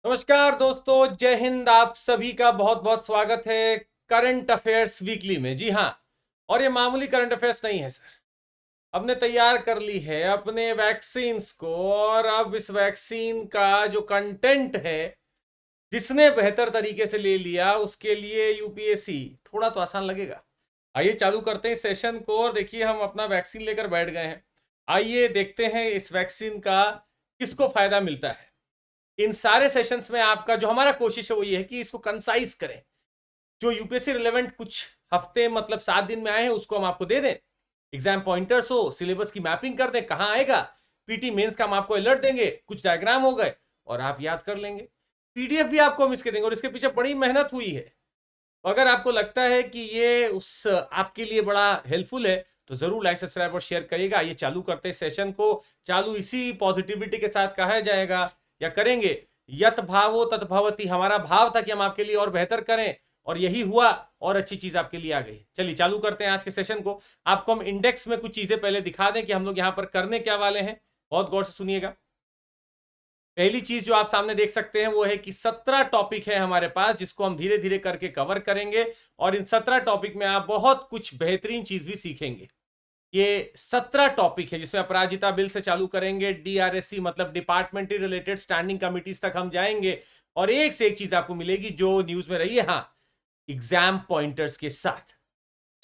नमस्कार दोस्तों, जय हिंद। आप सभी का बहुत बहुत स्वागत है करंट अफेयर्स वीकली में। जी हाँ, और ये मामूली करंट अफेयर्स नहीं है सर। हमने तैयार कर ली है अपने वैक्सीन्स को, और अब इस वैक्सीन का जो कंटेंट है, जिसने बेहतर तरीके से ले लिया उसके लिए यूपीएससी थोड़ा तो आसान लगेगा। आइए चालू करते हैं सेशन को। और देखिए, हम अपना वैक्सीन लेकर बैठ गए हैं। आइए देखते हैं इस वैक्सीन का किसको फायदा मिलता है। इन सारे सेशंस में आपका जो हमारा कोशिश है वो ये है कि इसको कंसाइज करें। जो यूपीएससी रिलेवेंट कुछ हफ्ते मतलब 7 दिन में आए हैं उसको हम आपको दे दें। एग्जाम पॉइंटर्स हो, सिलेबस की मैपिंग कर दें, कहां आएगा। पीटी मेंस का हम आपको अलर्ट देंगे, कुछ डायग्राम हो गए और आप याद कर लेंगे। पीडीएफ भी आपको हम इसके देंगे, और इसके पीछे बड़ी मेहनत हुई है। अगर आपको लगता है कि ये उस आपके लिए बड़ा हेल्पफुल है तो जरूर लाइक, सब्सक्राइब और शेयर करिएगा। ये चालू करते हैं सेशन को। चालू इसी पॉजिटिविटी के साथ कहा जाएगा या करेंगे। यत भावो तत भवति। हमारा भाव था कि हम आपके लिए और बेहतर करें, और यही हुआ, और अच्छी चीज आपके लिए आ गई। चलिए चालू करते हैं आज के सेशन को। आपको हम इंडेक्स में कुछ चीजें पहले दिखा दें कि हम लोग यहां पर करने क्या वाले हैं। बहुत गौर से सुनिएगा। पहली चीज जो आप सामने देख सकते हैं वो है कि 17 टॉपिक है हमारे पास, जिसको हम धीरे धीरे करके कवर करेंगे। और इन 17 टॉपिक में आप बहुत कुछ बेहतरीन चीज भी सीखेंगे। ये 17 टॉपिक है जिसमें अपराजिता बिल से चालू करेंगे, डीआरएससी मतलब डिपार्टमेंटली रिलेटेड स्टैंडिंग कमिटीज तक हम जाएंगे। और एक से एक चीज आपको मिलेगी जो न्यूज में रही है, हाँ, एग्जाम पॉइंटर्स के साथ।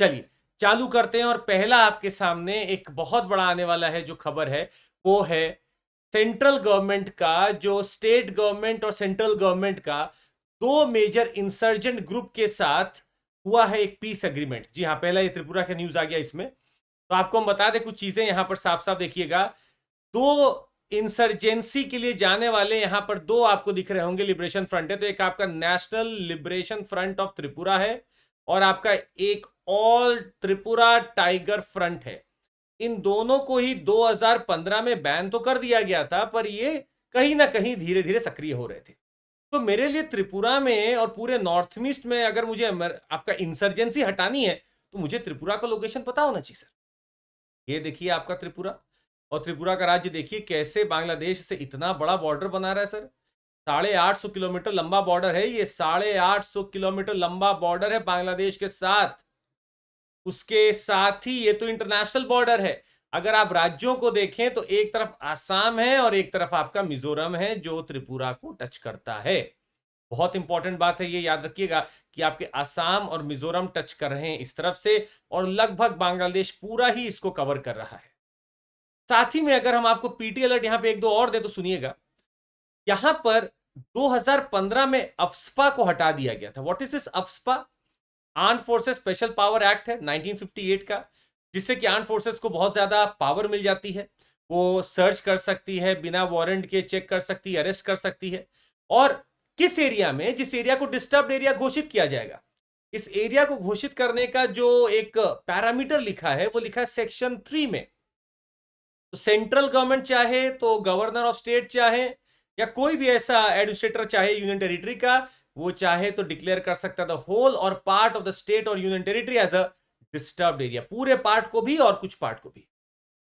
चलिए चालू करते हैं। और पहला आपके सामने एक बहुत बड़ा आने वाला है जो खबर है, वो है सेंट्रल गवर्नमेंट का, जो स्टेट गवर्नमेंट और सेंट्रल गवर्नमेंट का दो मेजर इंसर्जेंट ग्रुप के साथ हुआ है एक पीस एग्रीमेंट। जी हाँ, पहला ये त्रिपुरा का न्यूज आ गया इसमें। तो आपको हम बता दें कुछ चीजें यहां पर साफ साफ देखिएगा। दो इंसर्जेंसी के लिए जाने वाले यहां पर दो आपको दिख रहे होंगे लिबरेशन फ्रंट है। तो एक आपका national liberation front of Tripura है, और आपका एक ऑल त्रिपुरा टाइगर फ्रंट है। इन दोनों को ही 2015 में बैन तो कर दिया गया था, पर ये कहीं ना कहीं धीरे धीरे सक्रिय हो रहे थे। तो मेरे लिए त्रिपुरा में और पूरे नॉर्थ ईस्ट में अगर मुझे आपका इंसर्जेंसी हटानी है तो मुझे त्रिपुरा का लोकेशन पता होना चाहिए सर। ये देखिए आपका त्रिपुरा, और त्रिपुरा का राज्य देखिए कैसे बांग्लादेश से इतना बड़ा बॉर्डर बना रहा है सर। 850 किलोमीटर लंबा बॉर्डर है ये। 850 किलोमीटर लंबा बॉर्डर है बांग्लादेश के साथ। उसके साथ ही ये तो इंटरनेशनल बॉर्डर है। अगर आप राज्यों को देखें तो एक तरफ आसाम है और एक तरफ आपका मिजोरम है, जो त्रिपुरा को टच करता है। बहुत इंपॉर्टेंट बात है, ये याद रखिएगा कि आपके आसाम और मिजोरम टच कर रहे हैं इस तरफ से, और लगभग बांग्लादेश पूरा ही इसको कवर कर रहा है। साथ ही में अगर हम आपको पीटी अलर्ट यहां पे एक दो और दे तो सुनिएगा। यहां पर 2015 में अफ्स्पा को हटा दिया गया था। What is this AFSPA? Arm forces special power act है 1958 का, जिससे कि आर्म फोर्सेस को बहुत ज्यादा पावर मिल जाती है। वो सर्च कर सकती है, बिना वारंट के चेक कर सकती है, अरेस्ट कर सकती है। और किस एरिया में, जिस एरिया को डिस्टर्ब्ड एरिया घोषित किया जाएगा, इस एरिया को घोषित करने का जो एक पैरामीटर लिखा है वो लिखा है सेक्शन 3 में। तो सेंट्रल गवर्नमेंट चाहे तो गवर्नर ऑफ स्टेट चाहे या कोई भी ऐसा एडमिनिस्ट्रेटर चाहे यूनियन टेरिटरी का, वो चाहे तो डिक्लेयर कर सकता द होल और पार्ट ऑफ द स्टेट और union territory as a disturbed area. पूरे पार्ट को भी और कुछ पार्ट को भी।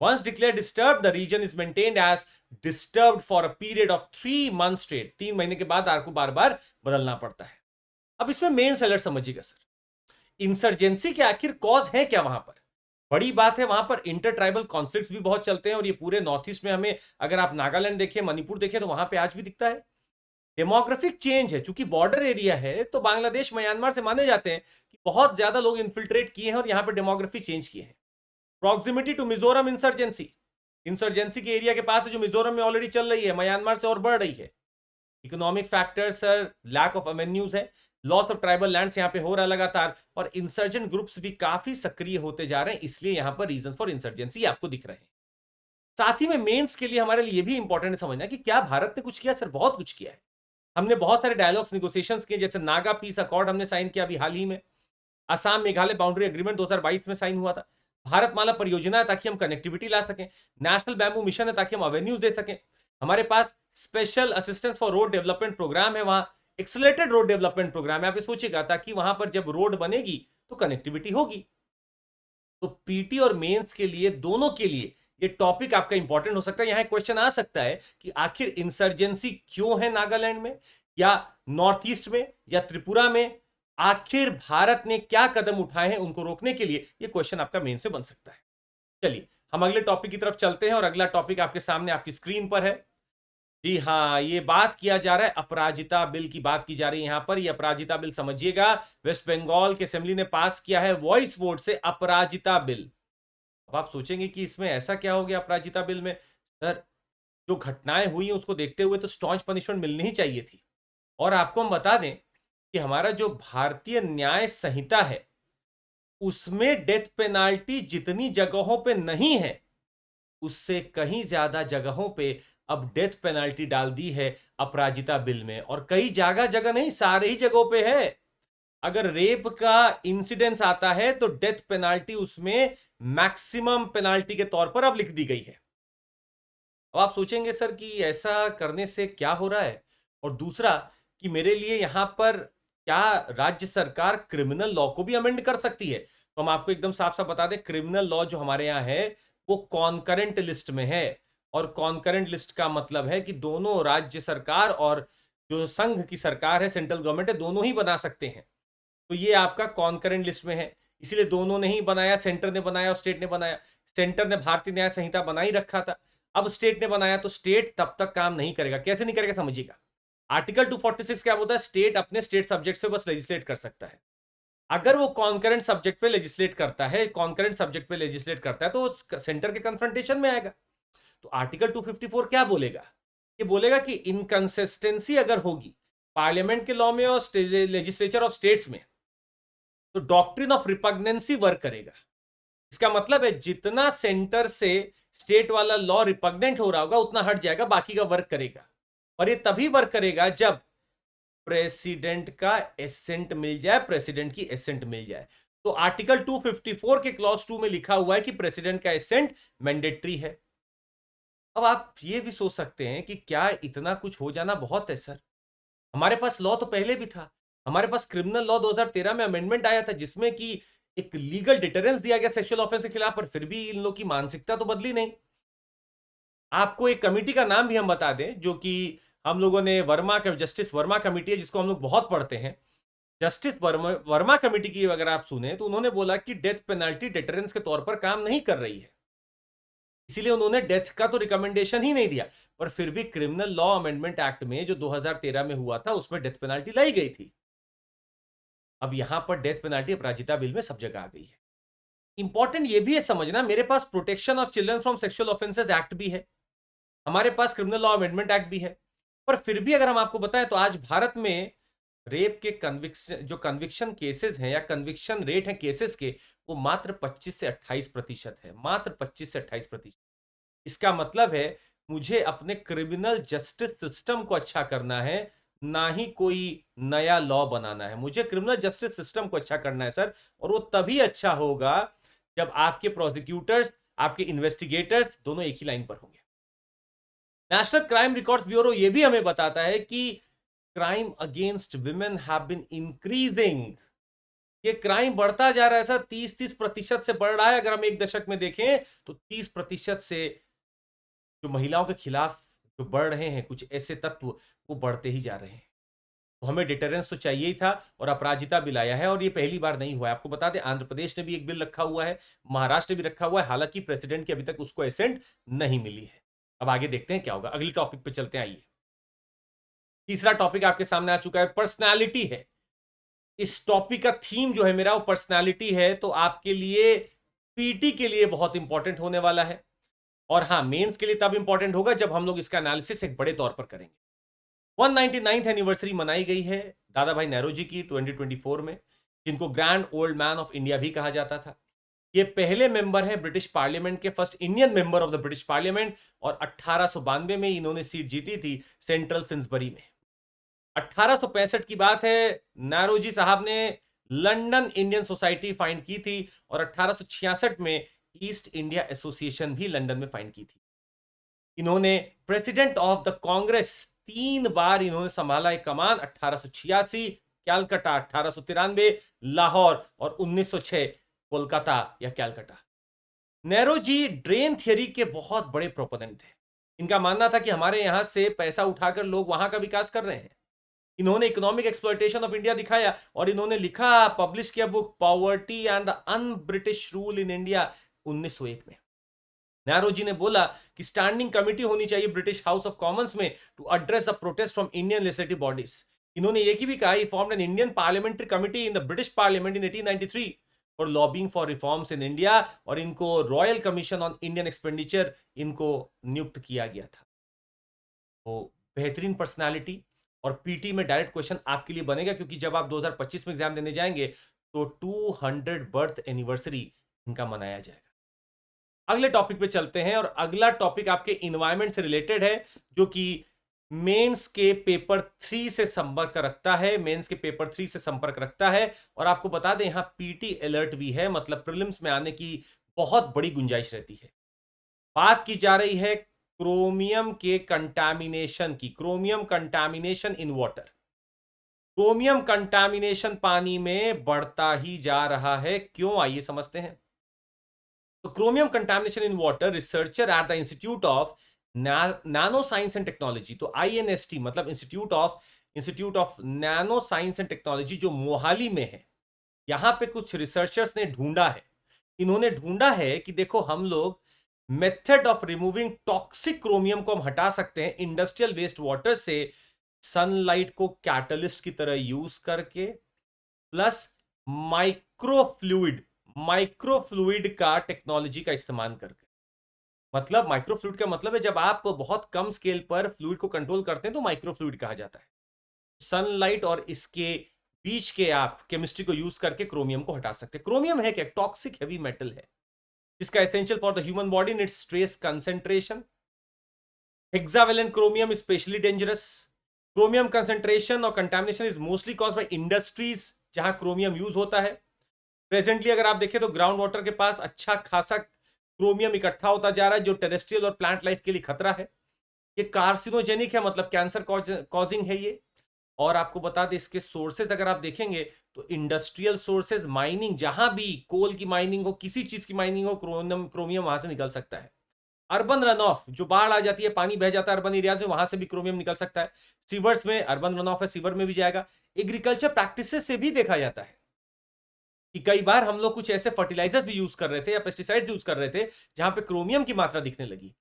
Once declare disturb, the region is maintained as disturbed for a period of 3 month straight. 3 महीने के बाद आपको बार बार बदलना पड़ता है। अब इसमें मेन अलर्ट समझिएगा सर। इंसर्जेंसी के आखिर कॉज है क्या वहां पर? बड़ी बात है, वहां पर इंटर ट्राइबल कॉन्फ्लिक्ट्स भी बहुत चलते हैं, और ये पूरे नॉर्थ ईस्ट में हमें, अगर आप नागालैंड देखें, मणिपुर देखें, तो वहां पे आज भी दिखता है। डेमोग्राफिक चेंज है, चूंकि बॉर्डर एरिया है तो बांग्लादेश म्यांमार से माने जाते हैं कि बहुत ज्यादा लोग इन्फिल्ट्रेट किए हैं और यहां पर डेमोग्राफी चेंज किए हैं। Proximity to Mizoram insurgency, insurgency के एरिया के पास है जो मिजोरम में ऑलरेडी चल रही है, म्यांमार से और बढ़ रही है। Economic factors sir, lack of avenues है, लॉस ऑफ ट्राइबल लैंड्स यहां पे हो रहा है लगातार, और इंसर्जेंट ग्रुप्स भी काफी सक्रिय होते जा रहे हैं, इसलिए यहां पर रीजंस फॉर इंसर्जेंसी आपको दिख रहे हैं। साथ ही में मेंस के लिए हमारे लिए भी इंपॉर्टेंट है समझना कि क्या भारत ने कुछ किया? सर बहुत कुछ किया है। हमने बहुत सारे डायलॉग्स, निगोसिएशंस किए, जैसे नागा पीस अकॉर्ड हमने साइन किया अभी हाल ही में। असम मेघालय बाउंड्री एग्रीमेंट 2022 में साइन हुआ था। भारतमाला परियोजना है ताकि हम कनेक्टिविटी ला सकें। नेशनल बैम्बू मिशन है ताकि हम अवेन्यूज दे सकें। हमारे पास special assistance for road development programme है, वहां एक्सलेटेड रोड डेवलपमेंट प्रोग्राम है। आप सोचिएगा, ताकि वहां पर जब रोड बनेगी तो कनेक्टिविटी होगी। तो पीटी और मेंस के लिए, दोनों के लिए ये टॉपिक आपका इंपॉर्टेंट हो सकता है। यहां क्वेश्चन आ सकता है कि आखिर इंसर्जेंसी क्यों है नागालैंड में या नॉर्थ ईस्ट में या त्रिपुरा में, आखिर भारत ने क्या कदम उठाए हैं उनको रोकने के लिए, ये क्वेश्चन आपका मेन से बन सकता है। चलिए हम अगले टॉपिक की तरफ चलते हैं और अगला टॉपिक आपके सामने आपकी स्क्रीन पर है। जी हाँ, ये बात किया जा रहा है अपराजिता बिल की बात की जा रही है यहां पर। ये अपराजिता बिल समझिएगा, वेस्ट बंगाल के असेंबली ने पास किया है वॉइस वोट से अपराजिता बिल। अब आप सोचेंगे कि इसमें ऐसा क्या हो गया अपराजिता बिल में। सर, जो घटनाएं हुई उसको देखते हुए तो स्टॉन्च पनिशमेंट मिलनी ही चाहिए थी। और आपको हम बता दें कि हमारा जो भारतीय न्याय संहिता है उसमें डेथ पेनाल्टी जितनी जगहों पे नहीं है उससे कहीं ज्यादा जगहों पे अब डेथ पेनाल्टी डाल दी है अपराजिता बिल में। और कई जगह जगह नहीं, सारे ही जगहों पे है। अगर रेप का इंसिडेंस आता है तो डेथ पेनाल्टी उसमें मैक्सिमम पेनाल्टी के तौर पर अब लिख दी गई है। अब आप सोचेंगे सर कि ऐसा करने से क्या हो रहा है, और दूसरा कि मेरे लिए यहां पर क्या राज्य सरकार क्रिमिनल लॉ को भी अमेंड कर सकती है। तो हम आपको एकदम साफ साफ बता दें, क्रिमिनल लॉ जो हमारे यहां है वो कॉन्करेंट लिस्ट में है। और कॉन्करेंट लिस्ट का मतलब है कि दोनों राज्य सरकार और जो संघ की सरकार है, सेंट्रल गवर्नमेंट है, दोनों ही बना सकते हैं। तो ये आपका कॉन्करेंट लिस्ट में है, इसीलिए दोनों ने ही बनाया, सेंटर ने बनाया और स्टेट ने बनाया। सेंटर ने भारतीय न्याय संहिता बना ही रखा था, अब स्टेट ने बनाया तो स्टेट तब तक काम नहीं करेगा। कैसे नहीं करेगा समझिएगा। आर्टिकल 246 क्या बोलता है, स्टेट अपने स्टेट सब्जेक्ट से बस लेजिस्लेट कर सकता है। अगर वो कॉन्करेंट सब्जेक्ट पे लेजिस्लेट करता है, कॉन्करेंट सब्जेक्ट पे लेजिस्लेट करता है तो वो सेंटर के कन्फ्रंटेशन में आएगा। तो आर्टिकल 254 क्या बोलेगा, ये बोलेगा कि इनकंसिस्टेंसी अगर होगी पार्लियामेंट के लॉ में और लेजिस्लेचर ऑफ स्टेट्स में तो डॉक्ट्रिन ऑफ रिपग्नेंसी वर्क करेगा। इसका मतलब है जितना सेंटर से स्टेट वाला लॉ रिपग्नेंट हो रहा होगा उतना हट जाएगा, बाकी का वर्क करेगा। और ये तभी वर्क करेगा जब प्रेसिडेंट का एसेंट मिल जाए, प्रेसिडेंट की एसेंट मिल जाए। तो आर्टिकल 254 के क्लॉज 2 में लिखा हुआ है कि प्रेसिडेंट का एसेंट मैंडेटरी है। अब आप ये भी सोच सकते हैं कि क्या इतना कुछ हो जाना बहुत है सर। हमारे पास लॉ तो पहले भी था, हमारे पास क्रिमिनल लॉ 2013 में अमेंडमेंट आया था जिसमें कि एक लीगल डिटरेंस दिया गया सेक्सुअल ऑफेंस के खिलाफ, पर फिर भी इन लोग की मानसिकता तो बदली नहीं। आपको एक कमिटी का नाम भी हम बता दें जो कि हम लोगों ने जस्टिस वर्मा कमिटी है जिसको हम लोग बहुत पढ़ते हैं। जस्टिस वर्मा कमिटी की अगर आप सुने तो उन्होंने बोला कि डेथ पेनल्टी डिटरेंस के तौर पर काम नहीं कर रही है, इसीलिए उन्होंने डेथ का तो रिकमेंडेशन ही नहीं दिया। पर फिर भी क्रिमिनल लॉ अमेंडमेंट एक्ट में जो 2013 में हुआ था उसमें डेथ पेनल्टी लाई गई थी। अब यहां पर डेथ पेनल्टी अपराजिता बिल में सब जगह आ गई है। इंपॉर्टेंट ये भी है समझना, मेरे पास protection of children from sexual offences act भी है, हमारे पास क्रिमिनल लॉ अमेंडमेंट एक्ट भी है। पर फिर भी अगर हम आपको बताएं तो आज भारत में रेप के कन्विक्शन केसेस हैं या कन्विक्शन रेट है केसेस के, वो मात्र 25 से 28% है, मात्र 25 से 28%। इसका मतलब है मुझे अपने क्रिमिनल जस्टिस सिस्टम को अच्छा करना है, ना ही कोई नया लॉ बनाना है। मुझे क्रिमिनल जस्टिस सिस्टम को अच्छा करना है सर, और वो तभी अच्छा होगा जब आपके प्रोसिक्यूटर्स, आपके इन्वेस्टिगेटर्स दोनों एक ही लाइन पर होंगे। नेशनल क्राइम रिकॉर्ड्स ब्यूरो ये भी हमें बताता है कि crime against women have been increasing. ये क्राइम बढ़ता जा रहा है सर, 30-30% से बढ़ रहा है। अगर हम एक दशक में देखें तो 30% से जो महिलाओं के खिलाफ जो बढ़ रहे हैं कुछ ऐसे तत्व, वो बढ़ते ही जा रहे हैं। तो हमें डिटरेंस तो चाहिए ही था और अपराजिता बिल आया है, और ये पहली बार नहीं हुआ है। आपको बता दें आंध्र प्रदेश ने भी एक बिल रखा हुआ है, महाराष्ट्र ने भी रखा हुआ है, हालांकि प्रेसिडेंट की अभी तक उसको एसेंट नहीं मिली है। अब आगे देखते हैं क्या होगा। अगली टॉपिक पे चलते हैं, आइए। तीसरा टॉपिक आपके सामने आ चुका है, पर्सनालिटी है। इस टॉपिक का थीम जो है मेरा वो पर्सनालिटी है, तो आपके लिए पीटी के लिए बहुत इंपॉर्टेंट होने वाला है। और हाँ, मेंस के लिए तब इंपॉर्टेंट होगा जब हम लोग इसका एनालिसिस एक बड़े तौर पर करेंगे। 199th एनिवर्सरी मनाई गई है दादा भाई नेहरू की 2024 में, जिनको grand old man of India भी कहा जाता था। ये पहले मेंबर हैं ब्रिटिश पार्लियामेंट के, first Indian member of the British parliament, और 1892 में इन्होंने सीट जीती थी सेंट्रल फिन्सबरी में। 1865 की बात है, नेहरू साहब ने लंदन इंडियन सोसाइटी फाइंड की थी, और 1866 में ईस्ट इंडिया एसोसिएशन भी लंदन में फाइंड की थी। इन्होंने प्रेसिडेंट ऑफ द कांग्रेस 3 बार इन्होंने संभाला एक कमान, 1886 कैलकाटा, 1893 लाहौर और 1906 कोलकाता या कैलकाटा। नेहरू जी ड्रेन थियरी के बहुत बड़े प्रोपोनेंट थे। इनका मानना था कि हमारे यहां से पैसा उठाकर लोग वहां का विकास कर रहे हैं। इन्होंने इकोनॉमिक एक्सप्लॉयटेशन ऑफ इंडिया दिखाया और इन्होंने लिखा, पब्लिश किया book poverty and the un British rule in India 1901 में। नेहरू जी ने बोला कि स्टैंडिंग कमिटी होनी चाहिए ब्रिटिश हाउस ऑफ कॉमन्स में to address the protest from Indian legislative bodies. इन्होंने ये भी कहा, he formed an Indian parliamentary committee in the British Parliament in 1893 for lobbying for reforms in India, और इनको Royal Commission on Indian expenditure इनको नियुक्त किया गया था। तो बेहतरीन पर्सनालिटी, और पीटी में डायरेक्ट क्वेश्चन आपके लिए बनेगा, क्योंकि जब आप 2025 में एग्जाम देने जाएंगे तो 200 बर्थ एनिवर्सरी इनका मनाया जाएगा। अगले टॉपिक पे चलते हैं, और अगला टॉपिक आपके इन्वायरमेंट से रिलेटेड है, जो कि मेंस के पेपर 3 से संपर्क रखता है। मेंस के पेपर 3 से संपर्क रखता है, और आपको बता दें यहां पीटी अलर्ट भी है, मतलब प्रीलिम्स में आने की बहुत बड़ी गुंजाइश रहती है। बात की जा रही है क्रोमियम के कंटामिनेशन की, chromium contamination in water. Chromium contamination पानी में बढ़ता ही जा रहा है, क्यों, आइए समझते हैं। तो chromium contamination in water, researcher at the institute of nano science and technology, तो INST मतलब institute of nano science and technology, जो मोहाली में है। यहां पे कुछ रिसर्चर्स ने ढूंढा है, इन्होंने ढूंढा है कि देखो, हम लोग method of removing toxic chromium को हम हटा सकते हैं इंडस्ट्रियल वेस्ट वाटर से, सनलाइट को कैटलिस्ट की तरह यूज करके, प्लस माइक्रोफ्लूइड का टेक्नोलॉजी का इस्तेमाल करके। मतलब माइक्रोफ्लूइड का मतलब है जब आप बहुत कम स्केल पर फ्लूइड को कंट्रोल करते हैं तो माइक्रोफ्लूइड कहा जाता है। सनलाइट और इसके बीच के आप केमिस्ट्री को यूज करके क्रोमियम को हटा सकते हैं। क्रोमियम है क्या? टॉक्सिक हेवी मेटल है, इसका essential for the human body in its trace concentration. Hexavalent chromium specially dangerous. Chromium concentration और contamination is mostly cause by industries जहां क्रोमियम यूज होता है। प्रेजेंटली अगर आप देखें तो ग्राउंड वाटर के पास अच्छा खासा क्रोमियम इकट्ठा होता जा रहा है, जो टेरेस्ट्रियल और प्लांट लाइफ के लिए खतरा है। ये कार्सिनोजेनिक है, मतलब कैंसर कॉजिंग है ये। और आपको बता दें इसके सोर्सेज अगर आप देखेंगे तो इंडस्ट्रियल सोर्सेज, माइनिंग, जहां भी कोल की माइनिंग हो, किसी चीज की माइनिंग हो, क्रोमियम वहां से निकल सकता है। अर्बन रन ऑफ, जो बाढ़ आ जाती है, पानी बह जाता है अर्बन एरियाज में, वहां से भी क्रोमियम निकल सकता है। सीवर्स में अर्बन रन ऑफ है, सीवर में भी जाएगा। एग्रीकल्चर प्रैक्टिसेस से भी देखा जाता है कि कई बार हम लोग कुछ ऐसे फर्टिलाइजर्स भी यूज कर रहे थे या पेस्टिसाइड्स यूज कर रहे थे जहां पे क्रोमियम की मात्रा दिखने लगी।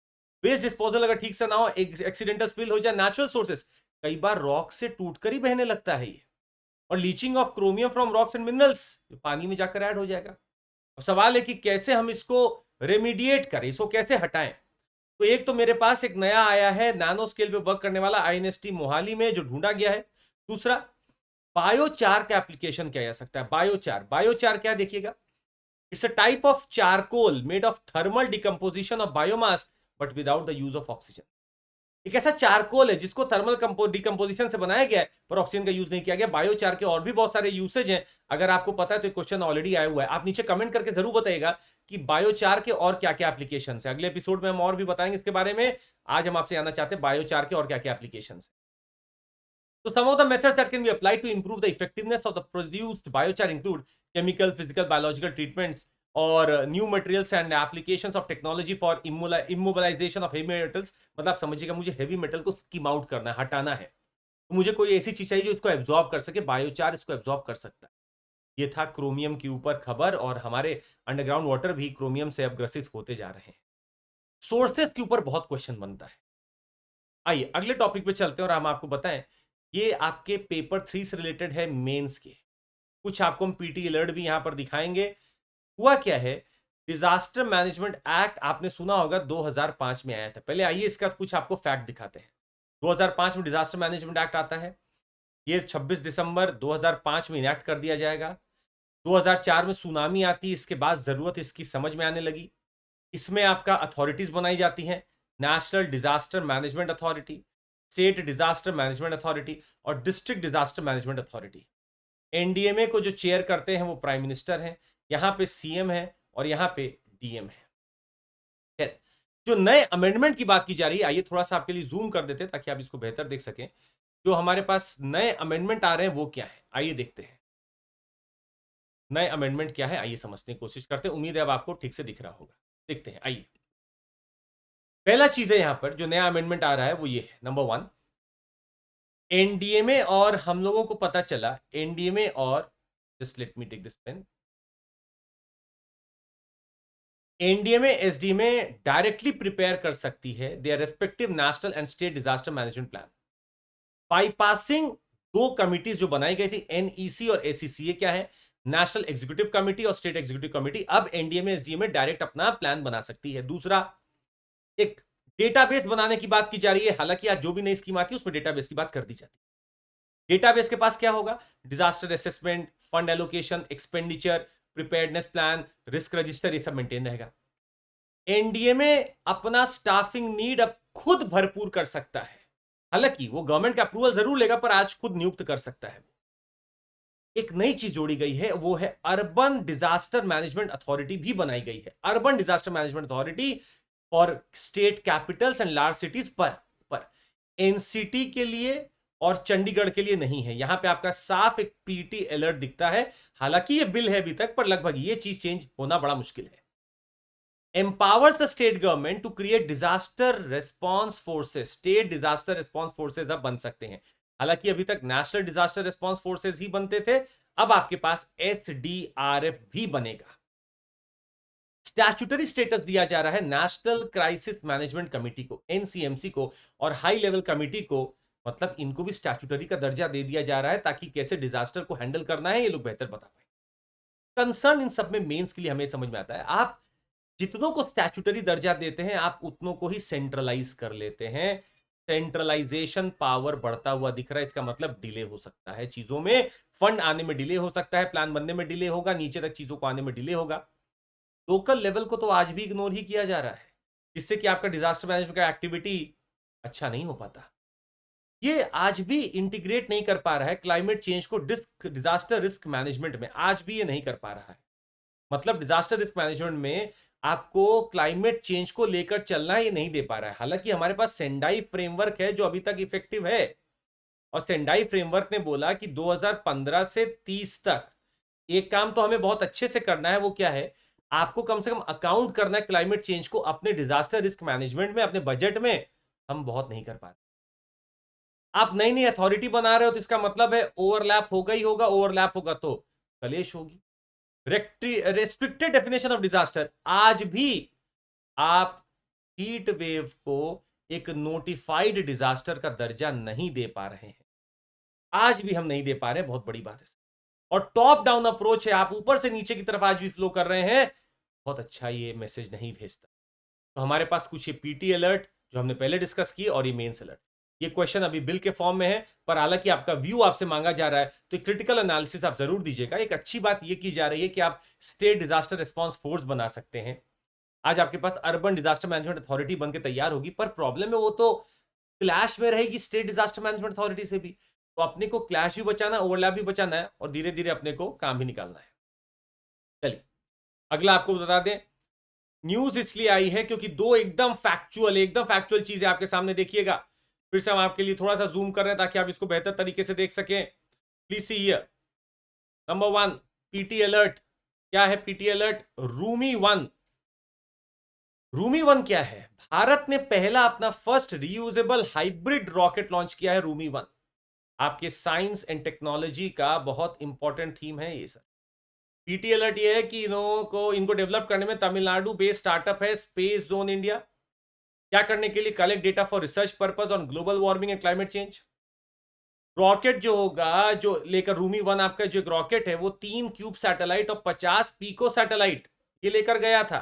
वेस्ट डिस्पोजल अगर ठीक से ना हो, एक्सीडेंटल स्पिल हो जाए, नेचुरल सोर्सेस, कई बार रॉक से टूटकर ही बहने लगता है ये। और leaching of chromium from rocks and minerals, पानी में जाकर ऐड हो जाएगा। अब सवाल है कि कैसे हम इसको रेमिडिएट करें, इसको कैसे हटाएं। तो एक तो मेरे पास एक नया आया है नैनो स्केल पे वर्क करने वाला INST मोहाली में, जो ढूंढा गया है। दूसरा, बायोचार का एप्लीकेशन किया जा सकता है। बायोचार क्या देखिएगा, it's a type of charcoal made of thermal decomposition of biomass but without the use of oxygen. एक ऐसा चारकोल है जिसको थर्मल डिकम्पोजिशन से बनाया गया है पर ऑक्सीजन का यूज नहीं किया गया। बायोचार के और भी बहुत सारे यूसेज हैं, अगर आपको पता है तो क्वेश्चन ऑलरेडी आया हुआ है, आप नीचे कमेंट करके जरूर बताइएगा कि बायोचार के और क्या क्या एप्लीकेशन है। अगले एपिसोड में हम और भी बताएंगे इसके बारे में। आज हम आपसे जानना चाहते हैं बायोचार के और क्या क्या एप्लीकेशन है। So some of the methods that can be applied to improve the effectiveness of the produced biochar include chemical, physical, biological treatments और new materials and applications of technology for immobilization of heavy metals। मतलब समझिएगा, मुझे heavy metal को scheme out करना है, हटाना है, तो मुझे कोई ऐसी चीज चाहिए जो इसको एब्जॉर्ब कर सके। बायोचार इसको एब्जॉर्ब कर सकता है। ये था क्रोमियम के ऊपर खबर, और हमारे अंडरग्राउंड वाटर भी क्रोमियम से अब ग्रसित होते जा रहे हैं। सोर्सेस के ऊपर बहुत क्वेश्चन बनता है। आइए अगले टॉपिक पे चलते हैं और हम आपको बताएं, ये आपके पेपर 3 से रिलेटेड है, मेंस के। कुछ आपको हम पीटी अलर्ट भी यहां पर दिखाएंगे। हुआ क्या है, डिजास्टर मैनेजमेंट एक्ट आपने सुना होगा 2005 में आया था। पहले आइए इसका कुछ आपको फैक्ट दिखाते हैं। 2005 में डिजास्टर मैनेजमेंट एक्ट आता है, ये 26 दिसंबर 2005 में इनैक्ट कर दिया जाएगा। 2004 में सुनामी आती, इसके बाद जरूरत इसकी समझ में आने लगी। इसमें आपका अथॉरिटीज बनाई जाती हैं, national disaster management authority, state disaster management authority और district disaster management authority. NDMA को जो चेयर करते हैं वो प्राइम मिनिस्टर हैं, यहाँ पे सीएम है और यहाँ पे डीएम है। जो नए अमेंडमेंट की बात की जा रही है, आइए थोड़ा सा आपके लिए जूम कर देते हैं ताकि आप इसको बेहतर देख सकें। जो हमारे पास नए अमेंडमेंट आ रहे हैं वो क्या है, आइए देखते हैं नए अमेंडमेंट क्या है। आइए समझने की कोशिश करते हैं, उम्मीद है अब आपको ठीक से दिख रहा होगा। देखते हैं, आइए। पहला चीज है यहां पर जो नया अमेंडमेंट आ रहा है वो ये है, नंबर 1, एनडीए में, और हम लोगों को पता चला एनडीए में और just let me take this pen, NDA में एसडी में डायरेक्टली प्रिपेयर कर सकती है their respective national and state disaster management plan, bypassing दो कमिटीज जो बनाई गई थी, एनईसी और एसीसी। ये क्या है? नेशनल एग्जीक्यूटिव कमिटी और स्टेट एग्जीक्यूटिव कमिटी। अब एनडीए में एसडीए में डायरेक्ट अपना प्लान बना सकती है। दूसरा, एक डेटाबेस बनाने की बात की जा रही है। हालांकि आज जो भी नई स्कीम आती है उसमें डेटाबेस की बात कर दी जाती है। डेटाबेस के पास क्या होगा? Disaster assessment, fund allocation, expenditure, preparedness plan, risk register, ये सब मेंटेन रहेगा। एनडीए में अपना स्टाफिंग नीड अब खुद भरपूर कर सकता है। हालांकि वो गवर्नमेंट का अप्रूवल जरूर लेगा, पर आज खुद नियुक्त कर सकता है। एक नई चीज जोड़ी गई है, वो है अर्बन डिजास्टर मैनेजमेंट अथॉरिटी भी बनाई गई है। Urban disaster management authority for state Capitals and large cities पर एनसीटी के लिए और चंडीगढ़ के लिए नहीं है। यहां पे आपका साफ एक पीटी अलर्ट दिखता है। हालांकि ये बिल है अभी तक, पर लगभग ये चीज चेंज होना बड़ा मुश्किल है। empowers the state government to create disaster response forces। State disaster response forces अब बन सकते हैं। हालांकि अभी तक नेशनल डिजास्टर रिस्पॉन्स फोर्सेज ही बनते थे, अब आपके पास एसडीआरएफ भी बनेगा। स्टैट्यूटरी स्टेटस दिया जा रहा है नेशनल क्राइसिस मैनेजमेंट कमेटी को, एनसीएमसी को, और हाई लेवल कमेटी को। मतलब इनको भी स्टैट्यूटरी का दर्जा दे दिया जा रहा है ताकि कैसे डिजास्टर को हैंडल करना है ये लोग बेहतर बता पाए। कंसर्न इन सब में मेंस के लिए हमें समझ में आता है, आप जितनों को स्टैट्यूटरी दर्जा देते हैं आप उतनों को ही सेंट्रलाइज कर लेते हैं। सेंट्रलाइजेशन पावर बढ़ता हुआ दिख रहा है। इसका मतलब डिले हो सकता है चीजों में, फंड आने में डिले हो सकता है, प्लान बनने में डिले होगा, नीचे तक चीजों को आने में डिले होगा। लोकल लेवल को तो आज भी इग्नोर ही किया जा रहा है, जिससे कि आपका डिजास्टर मैनेजमेंट का एक्टिविटी अच्छा नहीं हो पाता। ये आज भी इंटीग्रेट नहीं कर पा रहा है क्लाइमेट चेंज को डिजास्टर रिस्क मैनेजमेंट में, आज भी ये नहीं कर पा रहा है। मतलब डिजास्टर रिस्क मैनेजमेंट में आपको क्लाइमेट चेंज को लेकर चलना ये नहीं दे पा रहा है। हालांकि हमारे पास सेंडाई फ्रेमवर्क है जो अभी तक इफेक्टिव है, और सेंडाई फ्रेमवर्क ने बोला कि 2015 से 30 तक एक काम तो हमें बहुत अच्छे से करना है। वो क्या है? आपको कम से कम अकाउंट करना है क्लाइमेट चेंज को अपने डिजास्टर रिस्क मैनेजमेंट में, अपने बजट में। हम बहुत नहीं कर पा रहे। आप नई नई अथॉरिटी बना रहे हो तो इसका मतलब है ओवरलैप होगा ही होगा, ओवरलैप होगा तो कलेश होगी। रेस्ट्रिक्टेड डेफिनेशन ऑफ डिजास्टर, आज भी आप हीट वेव को एक नोटिफाइड डिजास्टर का दर्जा नहीं दे पा रहे हैं। आज भी हम नहीं दे पा रहे हैं, बहुत बड़ी बात है। और टॉप डाउन अप्रोच है, आप ऊपर से नीचे की तरफ आज भी फ्लो कर रहे हैं, बहुत अच्छा ये मैसेज नहीं भेजता। तो हमारे पास कुछ ये पीटी अलर्ट जो हमने पहले डिस्कस की, और ये मेंस अलर्ट, ये क्वेश्चन अभी बिल के फॉर्म में है, पर हालांकि आपका व्यू आपसे मांगा जा रहा है तो क्रिटिकल एनालिसिस आप जरूर दीजिएगा। एक अच्छी बात ये की जा रही है कि आप स्टेट डिजास्टर रिस्पॉन्स फोर्स बना सकते हैं। आज आपके पास अर्बन डिजास्टर मैनेजमेंट अथॉरिटी बनकर तैयार होगी, पर प्रॉब्लम है वो तो क्लैश में रहेगी स्टेट डिजास्टर मैनेजमेंट अथॉरिटी से भी। तो अपने को क्लैश भी बचाना, ओवरलैप भी बचाना है, और धीरे धीरे अपने को काम भी निकालना है। चलिए अगला आपको बता दें, न्यूज इसलिए आई है क्योंकि दो एकदम फैक्चुअल चीजें आपके सामने। देखिएगा, फिर से हम आपके लिए थोड़ा सा जूम कर रहे हैं ताकि आप इसको बेहतर तरीके से देख सकें। Please see here, number 1 PT alert. क्या है पीटी अलर्ट? रूमी 1। रूमी 1 क्या है? भारत ने पहला अपना first reusable hybrid rocket launch किया है, रूमी 1। आपके साइंस एंड टेक्नोलॉजी का बहुत इंपॉर्टेंट थीम है ये सर। पीटी अलर्ट ये है कि इनको डेवलप करने में तमिलनाडु बेस्ड स्टार्टअप है स्पेस जोन इंडिया। क्या करने के लिए? Collect data for research purpose on global warming and climate change. Rocket जो होगा, जो लेकर रूमी 1 आपका जो रॉकेट है, वो 3 क्यूब सैटेलाइट और 50 पीको सैटेलाइट ये लेकर गया था।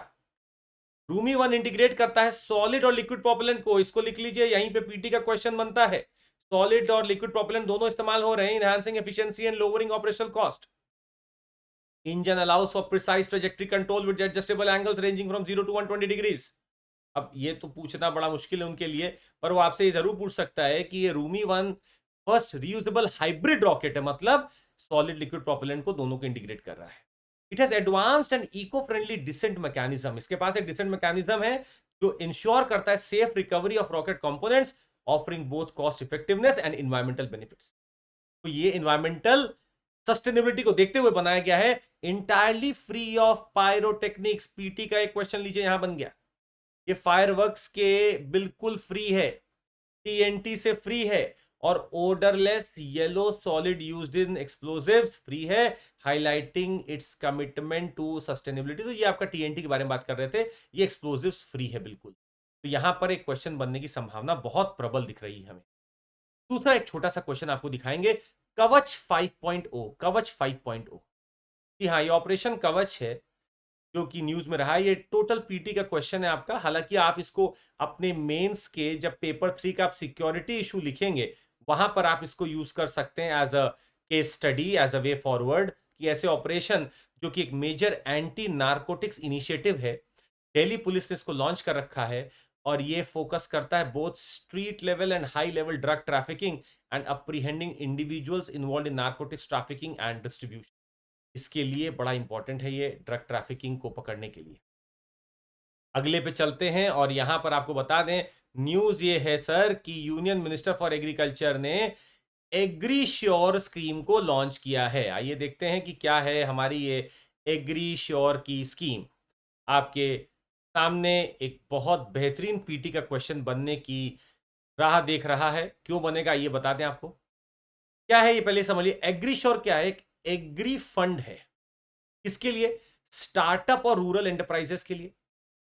रूमी 1 इंटीग्रेट करता है सॉलिड और लिक्विड प्रोपेलेंट को। इसको लिख लीजिए, यहीं पे पीटी का क्वेश्चन बनता है। सॉलिड और लिक्विड प्रोपेलेंट दोनों इस्तेमाल हो रहे हैं, enhancing efficiency and lowering operational cost. Engine allow us for precise trajectory control with adjustable angles ranging from 0 to 120 degrees. अब ये तो पूछना बड़ा मुश्किल है उनके लिए, पर वो आपसे ये जरूर पूछ सकता है कि ये Rumi 1 first reusable hybrid rocket है, मतलब सॉलिड लिक्विड प्रोपेलेंट को दोनों को इंटीग्रेट कर रहा है। It has advanced and eco friendly decent mechanism. इसके पास एक डिसेंट मैकेनिज्म है जो इंश्योर करता है safe recovery of rocket components, offering both cost effectiveness and environmental benefits. तो ये एनवायरमेंटल सस्टेनेबिलिटी को देखते हुए बनाया गया है, entirely free of pyrotechnics. PT का एक क्वेश्चन लीजिए, यहां बन गया, ये फायरवर्क्स के बिल्कुल फ्री है, टीएनटी से फ्री है, और odourless yellow solid used in explosives free है, highlighting its commitment to sustainability. तो ये आपका टीएनटी के बारे में बात कर रहे थे, ये एक्सप्लोसिव्स फ्री है बिल्कुल। तो यहां पर एक क्वेश्चन बनने की संभावना बहुत प्रबल दिख रही है हमें। दूसरा एक छोटा सा क्वेश्चन आपको दिखाएंगे, कवच 5.0। कवच 5.0, जी हाँ, ये ऑपरेशन कवच है जो कि न्यूज में रहा है। ये टोटल पीटी का क्वेश्चन है आपका। हालांकि आप इसको अपने मेंस के जब पेपर 3 का आप सिक्योरिटी इशू लिखेंगे, वहां पर आप इसको यूज कर सकते हैं as a case study, as a way forward, कि ऐसे ऑपरेशन जो कि एक मेजर एंटी नार्कोटिक्स इनिशिएटिव है, दिल्ली पुलिस ने इसको लॉन्च कर रखा है, और ये फोकस करता है both street level and high level drug trafficking and apprehending individuals involve in narcotics trafficking and distribution. इसके लिए बड़ा इंपॉर्टेंट है ये, ड्रग ट्रैफिकिंग को पकड़ने के लिए। अगले पे चलते हैं, और यहां पर आपको बता दें, न्यूज ये है सर कि यूनियन मिनिस्टर फॉर एग्रीकल्चर ने एग्रीश्योर स्कीम को लॉन्च किया है। आइए देखते हैं कि क्या है हमारी ये एग्रीश्योर की स्कीम। आपके सामने एक बहुत बेहतरीन पीटी का क्वेश्चन बनने की राह देख रहा है। क्यों बनेगा ये बता दें आपको। क्या है ये पहले समझिए। एग्रीश्योर क्या है? एक एग्री फंड है। किसके लिए? स्टार्टअप और रूरल एंटरप्राइजेस के लिए।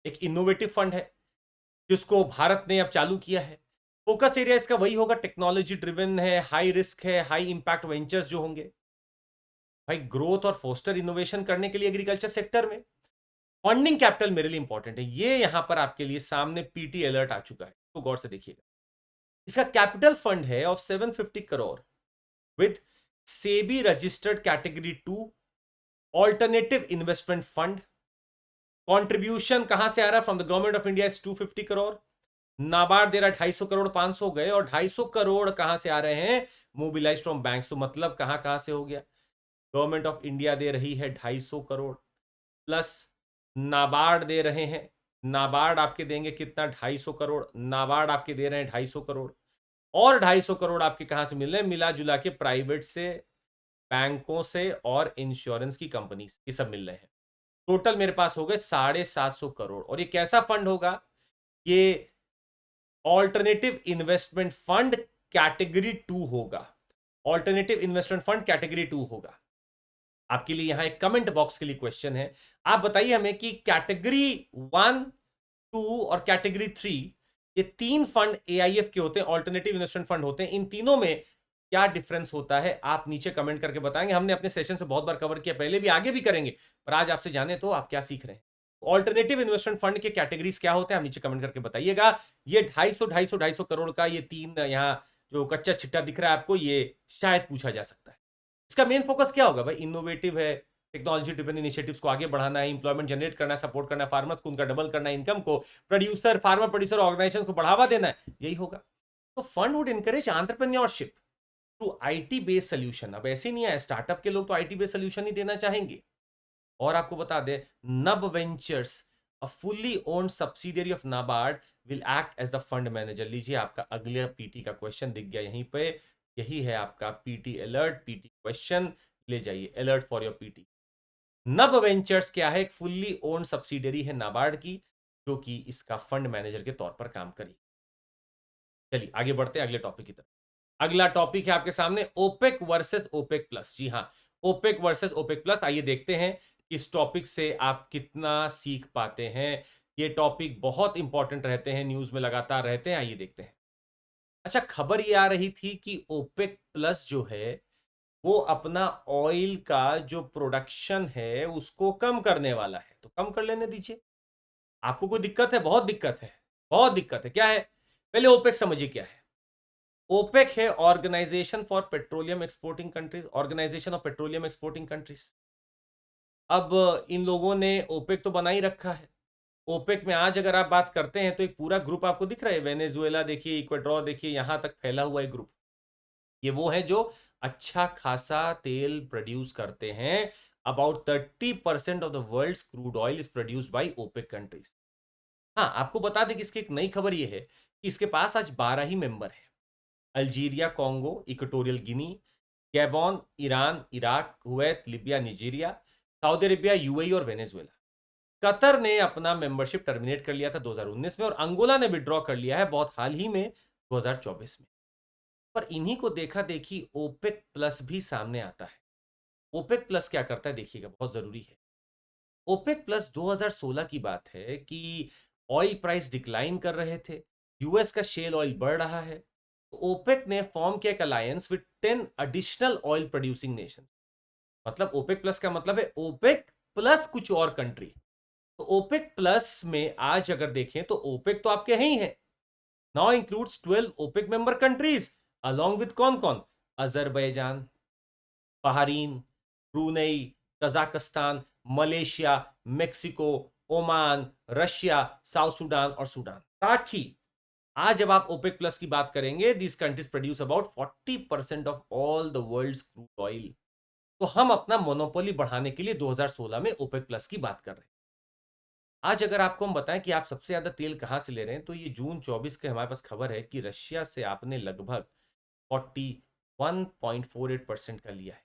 एक इनोवेटिव फंड है जिसको भारत ने अब चालू किया है। फोकस एरिया इसका वही होगा, टेक्नोलॉजी ड्रिवन है, हाई रिस्क है, हाई इंपैक्ट वेंचर्स जो होंगे भाई, ग्रोथ और फोस्टर इनोवेशन करने के लिए एग्रीकल्चर सेक्टर में। फंडिंग कैपिटल मेरे लिए इंपॉर्टेंट है, ये यहां पर आपके लिए सामने पीटी अलर्ट आ चुका है, तो गौर से देखिएगा। इसका कैपिटल फंड है of 750 crore with SEBI registered category 2 alternative investment fund. Contribution कहां से आ रहा है? From the government of India is 250 crore. NABARD दे रहा है 250 करोड़, 500 गए, और 250 करोड़ कहां से आ रहे हैं? Mobilise from banks. तो मतलब कहां कहां से हो गया? गवर्नमेंट ऑफ इंडिया दे रही है 250 करोड़, प्लस नाबार्ड दे रहे हैं। नाबार्ड आपके देंगे कितना? 250 करोड़। नाबार्ड आपके दे रहे हैं 250 करोड़, और 250 करोड़ आपके कहां से मिल रहे हैं? मिला जुला के प्राइवेट से, बैंकों से, और इंश्योरेंस की कंपनी से, ये सब मिल रहे हैं। टोटल मेरे पास हो गए 750 करोड़। और ये कैसा फंड होगा? ये ऑल्टरनेटिव इन्वेस्टमेंट फंड कैटेगरी 2 होगा। ऑल्टरनेटिव इन्वेस्टमेंट फंड कैटेगरी 2 होगा। आपके लिए यहां एक कमेंट बॉक्स के लिए क्वेश्चन है, आप बताइए हमें कि कैटेगरी 1, 2 और कैटेगरी 3, ये तीन फंड एआईएफ के होते हैं, ऑल्टरनेटिव इन्वेस्टमेंट फंड होते हैं। इन तीनों में क्या डिफरेंस होता है? आप नीचे कमेंट करके बताएंगे। हमने अपने सेशन से बहुत बार कवर किया, पहले भी, आगे भी करेंगे, पर आज आपसे जाने तो आप क्या सीख रहे हैं। ऑल्टरनेटिव इन्वेस्टमेंट फंड के कैटेगरीज क्या होते हैं, आप नीचे कमेंट करके बताइएगा। ये 250 करोड़ का ये तीन यहां जो कच्चा छिट्टा दिख रहा है आपको, ये शायद पूछा जा सकता है। इसका मेन फोकस क्या होगा भाई? इनोवेटिव है, टेक्नोलॉजी ड्रिवन इनिशिएटिव्स को आगे बढ़ाना है, इंप्लॉयमेंट जनरेट करना है, सपोर्ट करना है फार्मर्स को, उनका डबल करना है इनकम को, प्रोड्यूसर, फार्मर प्रोड्यूसर ऑर्गेनाइजेशन को बढ़ावा देना है, यही होगा। तो fund would encourage entrepreneurship to IT based solution. अब ऐसे नहीं है, स्टार्टअप के लोग तो आईटी बेस्ड सोल्यूशन ही देना चाहेंगे। और आपको बता दें, Nab ventures, a fully owned subsidiary of NABARD, will act as the fund manager. लीजिए, आपका अगले पीटी का क्वेश्चन दिख गया यहीं पे। यही है आपका पीटी अलर्ट, पीटी क्वेश्चन। ले जाइए, अलर्ट फॉर योर पीटी। नब वेंचर्स क्या है? एक फुल्ली ओन्ड सब्सिडियरी है नाबार्ड की, जो कि इसका फंड मैनेजर के तौर पर काम करेगी। चलिए आगे बढ़ते हैं अगले टॉपिक की तरफ। अगला टॉपिक है आपके सामने, ओपेक वर्सेस ओपेक प्लस। जी हाँ, ओपेक वर्सेस ओपेक प्लस। आइए देखते हैं इस टॉपिक से आप कितना सीख पाते हैं। ये टॉपिक बहुत इंपॉर्टेंट रहते हैं, न्यूज में लगातार रहते हैं। आइए देखते हैं। अच्छा, खबर ये आ रही थी कि ओपेक प्लस जो है वो अपना ऑयल का जो प्रोडक्शन है उसको कम करने वाला है। तो कम कर लेने दीजिए। आपको कोई दिक्कत है? बहुत दिक्कत है, बहुत दिक्कत है। क्या है? पहले ओपेक समझिए क्या है। ओपेक है organisation for petroleum exporting countries, organisation of petroleum exporting countries. अब इन लोगों ने ओपेक तो बना ही रखा है। ओपेक में आज अगर आप बात करते हैं तो एक पूरा ग्रुप आपको दिख रहा है। वेनेजुएला देखिए, इक्वाडोर देखिए, यहां तक फैला हुआ एक ग्रुप। ये वो है जो अच्छा खासा तेल प्रोड्यूस करते हैं। About 30% of the world's crude oil is produced by OPEC countries. हाँ, आपको बता दें कि इसकी एक नई खबर ये है कि इसके पास आज 12 ही मेंबर है। Algeria, Congo, Equatorial Guinea, Gabon, Iran, Iraq, Kuwait, Libya, Nigeria, Saudi Arabia, UAE और वेनेजुएला। कतर ने अपना मेंबरशिप टर्मिनेट कर लिया था 2019 में और अंगोला ने विड्रॉ कर लिया है बहुत हाल ही में 2024 में। पर इन्हीं को देखा देखी ओपेक प्लस भी सामने आता है। ओपेक प्लस क्या करता है देखिएगा, बहुत जरूरी है। ओपेक प्लस 2016 की बात है कि ऑयल प्राइस डिक्लाइन कर रहे थे, यूएस का शेल ऑयल बढ़ रहा है, तो ओपेक ने फॉर्म किया एक alliance with 10 additional oil producing nation. मतलब ओपेक प्लस का मतलब है ओपेक प्लस कुछ और कंट्री। तो ओपेक प्लस में आज अगर देखें तो ओपेक तो आपके हैं ही है, now includes 12 OPEC member countries along with कौन कौन, Azerbaijan, Bahrain, Brunei, Kazakhstan, Malaysia, Mexico, Oman, Russia, South Sudan और सूडान। ताकि आज जब आप ओपेक प्लस की बात करेंगे, these countries produce about 40% of all the world's crude oil. तो हम अपना मोनोपोली बढ़ाने के लिए 2016 में ओपेक प्लस की बात कर रहे हैं। आज अगर आपको हम बताएं कि आप सबसे ज्यादा तेल कहां से ले रहे हैं, तो ये जून 24 के हमारे पास खबर है कि रशिया से आपने लगभग 41.48% का लिया है।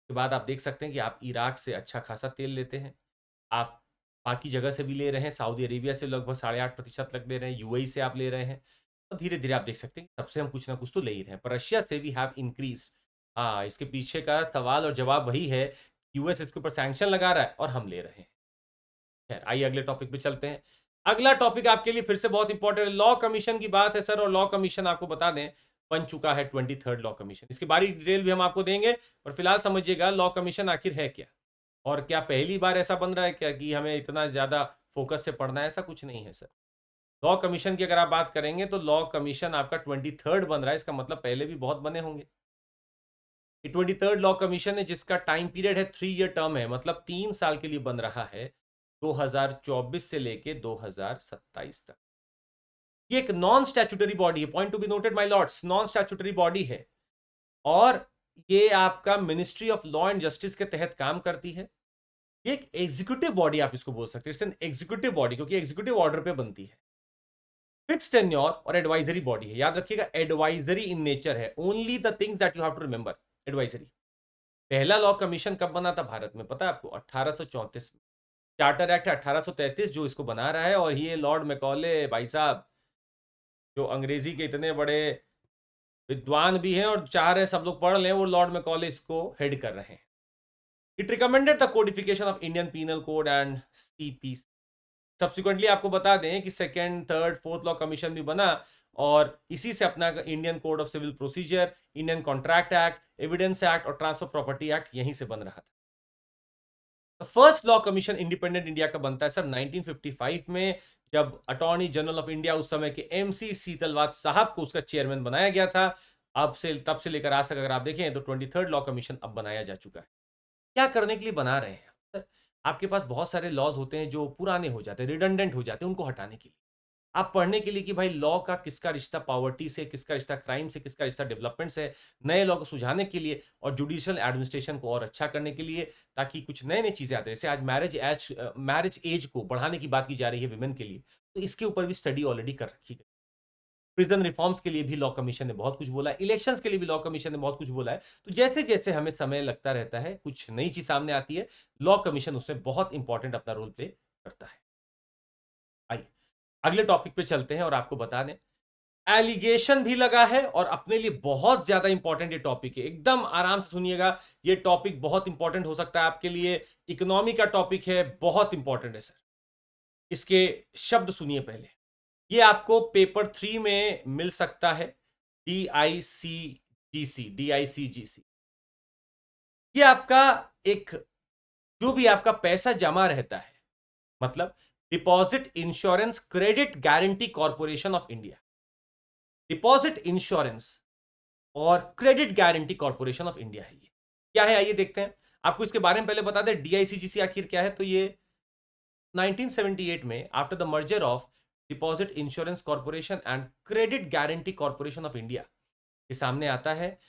के बाद आप देख सकते हैं कि आप इराक से अच्छा खासा तेल लेते हैं, आप बाकी जगह से भी ले रहे हैं, सऊदी अरेबिया से लगभग 8.5% लग ले रहे हैं, यूएई से आप ले रहे हैं। तो धीरे धीरे आप देख सकते हैं सबसे हम कुछ ना कुछ तो ले ही रहे हैं, पर रशिया से वी हैव इंक्रीज। हाँ, इसके पीछे का सवाल और जवाब वही है, यूएस इसके ऊपर सैंक्शन लगा रहा है और हम ले रहे हैं। खैर, आइए अगले टॉपिक पे चलते हैं। अगला टॉपिक आपके लिए फिर से बहुत इंपॉर्टेंट है, लॉ कमीशन की बात है सर। और लॉ कमीशन आपको बता दें बन चुका है 23rd लॉ कमीशन। इसकी बारी डिटेल भी हम आपको देंगे, पर फिलहाल समझिएगा लॉ कमीशन आखिर है क्या, और क्या पहली बार ऐसा बन रहा है क्या कि हमें इतना ज्यादा फोकस से पढ़ना है, ऐसा कुछ नहीं है सर। लॉ कमीशन की अगर आप बात करेंगे तो लॉ कमीशन आपका 23rd बन रहा है, इसका मतलब पहले भी बहुत बने होंगे। 23rd लॉ कमीशन है जिसका टाइम पीरियड है 3 ईयर टर्म है, मतलब 3 साल के लिए बन रहा है, 2024 से लेके 2027 तक। ये एक नॉन स्टैट्यूटरी बॉडी है, point to be noted my Lord's, non statutory body है और ये आपका ministry of law and justice के तहत काम करती है। ये एक एग्जीक्यूटिव बॉडी आप इसको बोल सकते हैं, इट्स एन एग्जीक्यूटिव बॉडी, क्योंकि एग्जीक्यूटिव ऑर्डर पे बनती है। फिक्स टेन्योर और एडवाइजरी बॉडी है, याद रखिएगा एडवाइजरी इन नेचर है, only the things that you have to remember, advisory. पहला लॉ कमीशन कब बना था भारत में पता है आपको, 1834 में। चार्टर एक्ट 1833 जो इसको बना रहा है, और ये लॉर्ड मैकॉले भाई साहब जो अंग्रेजी के इतने बड़े विद्वान भी हैं और चाह रहे हैं सब लोग पढ़ लें, वो लॉर्ड मैकॉले इसको हेड कर रहे हैं। It recommended the codification of Indian penal code and CPC. Subsequently आपको बता दें कि second, third, fourth law commission भी बना और इसी से अपना Indian code of civil procedure, Indian contract act, evidence act और ट्रांसफर प्रॉपर्टी एक्ट यहीं से बन रहा था। First law commission independent India का बनता है सर 1955 में, जब अटॉर्नी जनरल ऑफ इंडिया उस समय के एमसी सीतलवाद साहब को उसका चेयरमैन बनाया गया था। अब से तब से लेकर आज तक अगर आप देखें तो 23rd लॉ कमीशन अब बनाया जा चुका है। क्या करने के लिए बना रहे हैं सर? आपके पास बहुत सारे लॉज होते हैं जो पुराने हो जाते हैं, रिडंडेंट हो जाते हैं, उनको हटाने के लिए, आप पढ़ने के लिए कि भाई लॉ का किसका रिश्ता पॉवर्टी से, किसका रिश्ता क्राइम से, किसका रिश्ता डेवलपमेंट से, नए लॉ को सुझाने के लिए और जुडिशियल एडमिनिस्ट्रेशन को और अच्छा करने के लिए, ताकि कुछ नए नई चीजें आते हैं। जैसे आज मैरिज एज को बढ़ाने की बात की जा रही है विमेन के लिए, तो इसके ऊपर भी स्टडी ऑलरेडी कर रखी गई। प्रिजन रिफॉर्म्स के लिए भी लॉ कमीशन ने बहुत कुछ बोला है, इलेक्शंस के लिए भी लॉ कमीशन ने बहुत कुछ बोला है। तो जैसे जैसे हमें समय लगता रहता है, कुछ नई चीज सामने आती है, लॉ कमीशन उसमें बहुत इंपॉर्टेंट अपना रोल प्ले करता है। आइए अगले टॉपिक पे चलते हैं और आपको बता दें एलिगेशन भी लगा है और अपने लिए बहुत ज्यादा इंपॉर्टेंट ये टॉपिक है, एकदम आराम से सुनिएगा। ये टॉपिक बहुत इंपॉर्टेंट हो सकता है आपके लिए, इकोनॉमी का टॉपिक है, बहुत इंपॉर्टेंट है सर। इसके शब्द सुनिए पहले, ये आपको पेपर 3 में मिल सकता है, DICGC। ये आपका एक, जो भी आपका पैसा जमा रहता है, मतलब deposit insurance credit guarantee corporation of India, deposit insurance और credit guarantee corporation of India है। ये क्या है आइए देखते हैं। आपको इसके बारे में पहले बता दें DICGC आखिर क्या है। तो ये 1978 में after the merger of deposit insurance corporation and credit guarantee corporation of India ये सामने आता है।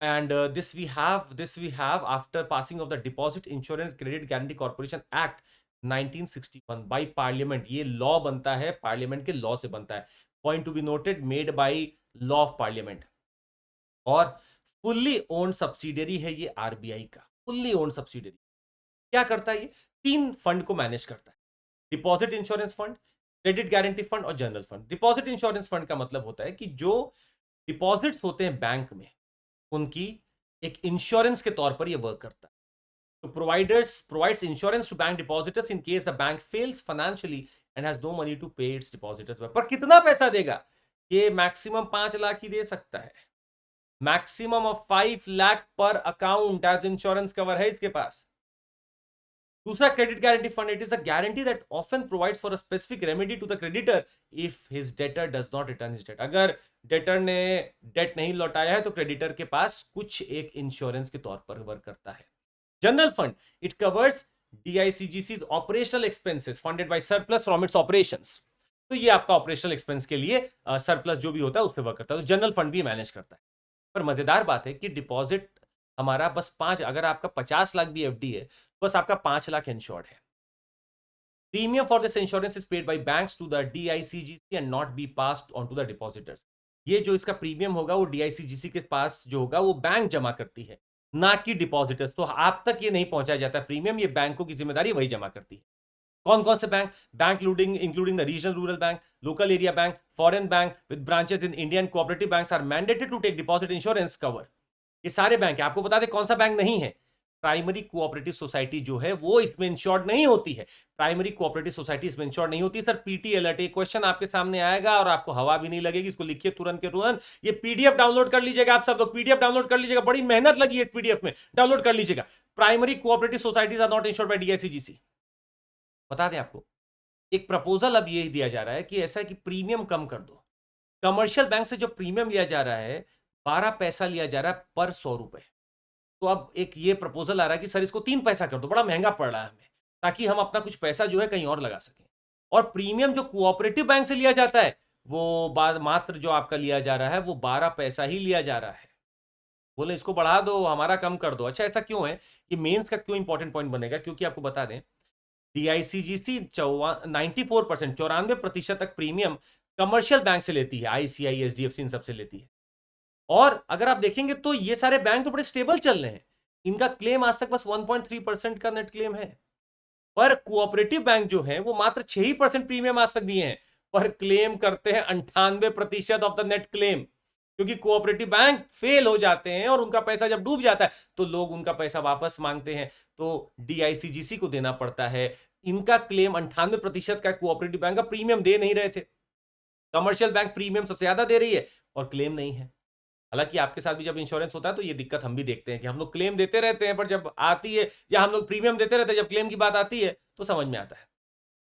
And this we have after passing of the deposit insurance credit guarantee corporation act 1961 by parliament. ये लॉ बनता है, पार्लियामेंट के law से बनता है, point to be noted, made by law of parliament. और फुल्ली ओन्ड सब्सिडियरी है ये आरबीआई का, फुल्ली ओन्ड सब्सिडियरी। क्या करता है ये? 3 फंड को मैनेज करता है, deposit insurance fund, credit guarantee fund और general fund. Deposit insurance fund का मतलब होता है कि जो डिपॉजिट्स होते हैं बैंक में, उनकी एक इंश्योरेंस के तौर पर ये वर्क करता है। तो provides insurance to bank depositors in case the bank fails financially and has no money to pay its depositors back। पर कितना पैसा देगा? ये मैक्सिमम 5 लाख ही दे सकता है, मैक्सिमम ऑफ 5 लाख पर अकाउंट एज इंश्योरेंस कवर है इसके पास। दूसरा credit guarantee fund, it is a guarantee that often provides for a specific remedy to the creditor if his debtor does not return his debt. अगर debtor ने debt नहीं लौटाया है तो क्रेडिटर के पास कुछ एक इंश्योरेंस के तौर पर वर्क करता है। General fund, it covers DICGC's operational expenses funded by surplus from its operations. तो ये आपका ऑपरेशनल एक्सपेंस के लिए सरप्लस जो भी होता है उससे वर्क करता है, तो जनरल फंड भी मैनेज करता है। पर मजेदार बात है कि डिपॉजिट हमारा बस 5, अगर आपका 50 लाख भी एफडी है, बस आपका 5 लाख इंश्योर्ड है। Premium for this insurance is paid by banks to the DICGC and not be passed on to the depositors. ये जो इसका प्रीमियम होगा वो DICGC के पास जो होगा वो बैंक जमा करती है, ना कि डिपॉजिटर्स। तो आप तक ये नहीं पहुंचाया जाता प्रीमियम, ये बैंकों की जिम्मेदारी वही जमा करती है। कौन कौन से bank? Bank including the regional rural bank, local area bank, foreign bank with branches in Indian cooperative banks are mandated to take deposit insurance cover. ये सारे बैंक है। आपको बता दें कौन सा बैंक नहीं है? प्राइमरी कोऑपरेटिव सोसाइटी जो है वो इसमें इंश्योर्ड नहीं होती है। प्राइमरी कोऑपरेटिव सोसाइटी इसमें इंश्योर्ड नहीं होती। सर पीटी अलर्ट, एक क्वेश्चन आपके सामने आएगा और आपको हवा भी नहीं लगेगी, इसको लिखिए तुरंत के तुरंत। ये पीडीएफ डाउनलोड कर लीजिएगा, आप सब लोग पीडीएफ डाउनलोड कर लीजिएगा, बड़ी मेहनत लगी है इस पीडीएफ में, डाउनलोड कर लीजिएगा। Primary cooperative societies are not insured by DICGC। बता दें आपको, एक प्रपोजल अब ये दिया जा रहा है कि ऐसा है कि प्रीमियम कम कर दो। कमर्शियल बैंक से जो प्रीमियम लिया जा रहा है 12 पैसा लिया जा रहा है पर 100 रुपए। तो अब एक ये प्रपोजल आ रहा है कि सर इसको 3 पैसा कर दो, बड़ा महंगा पड़ रहा है हमें, ताकि हम अपना कुछ पैसा जो है कहीं और लगा सकें। और प्रीमियम जो कोऑपरेटिव बैंक से लिया जाता है वो मात्र जो आपका लिया जा रहा है वो 12 पैसा ही लिया जा रहा है। बोले इसको बढ़ा दो, हमारा कम कर दो। अच्छा ऐसा क्यों है? ये मेंस का क्यों इंपॉर्टेंट पॉइंट बनेगा? क्योंकि आपको बता दें DICGC 94%, 94% तक प्रीमियम कमर्शियल बैंक से लेती है, ICI, HDFC इन सबसे लेती है। और अगर आप देखेंगे तो ये सारे बैंक तो बड़े स्टेबल चल रहे हैं, इनका क्लेम आज तक बस 1.3% का नेट क्लेम है। पर कोऑपरेटिव बैंक जो है वो मात्र 6% प्रीमियम आज तक दिए हैं, पर क्लेम करते हैं 98% ऑफ द नेट क्लेम। क्योंकि कोऑपरेटिव बैंक फेल हो जाते हैं और उनका पैसा जब डूब जाता है तो लोग उनका पैसा वापस मांगते हैं, तो DICGC को देना पड़ता है। इनका क्लेम 98% का, कोऑपरेटिव बैंक का प्रीमियम दे नहीं रहे थे। कमर्शियल बैंक प्रीमियम सबसे ज्यादा दे रही है और क्लेम नहीं है। हालांकि आपके साथ भी जब इंश्योरेंस होता है तो ये दिक्कत हम भी देखते हैं कि हम लोग क्लेम देते रहते हैं, पर जब आती है, या हम लोग प्रीमियम देते रहते हैं, जब क्लेम की बात आती है तो समझ में आता है।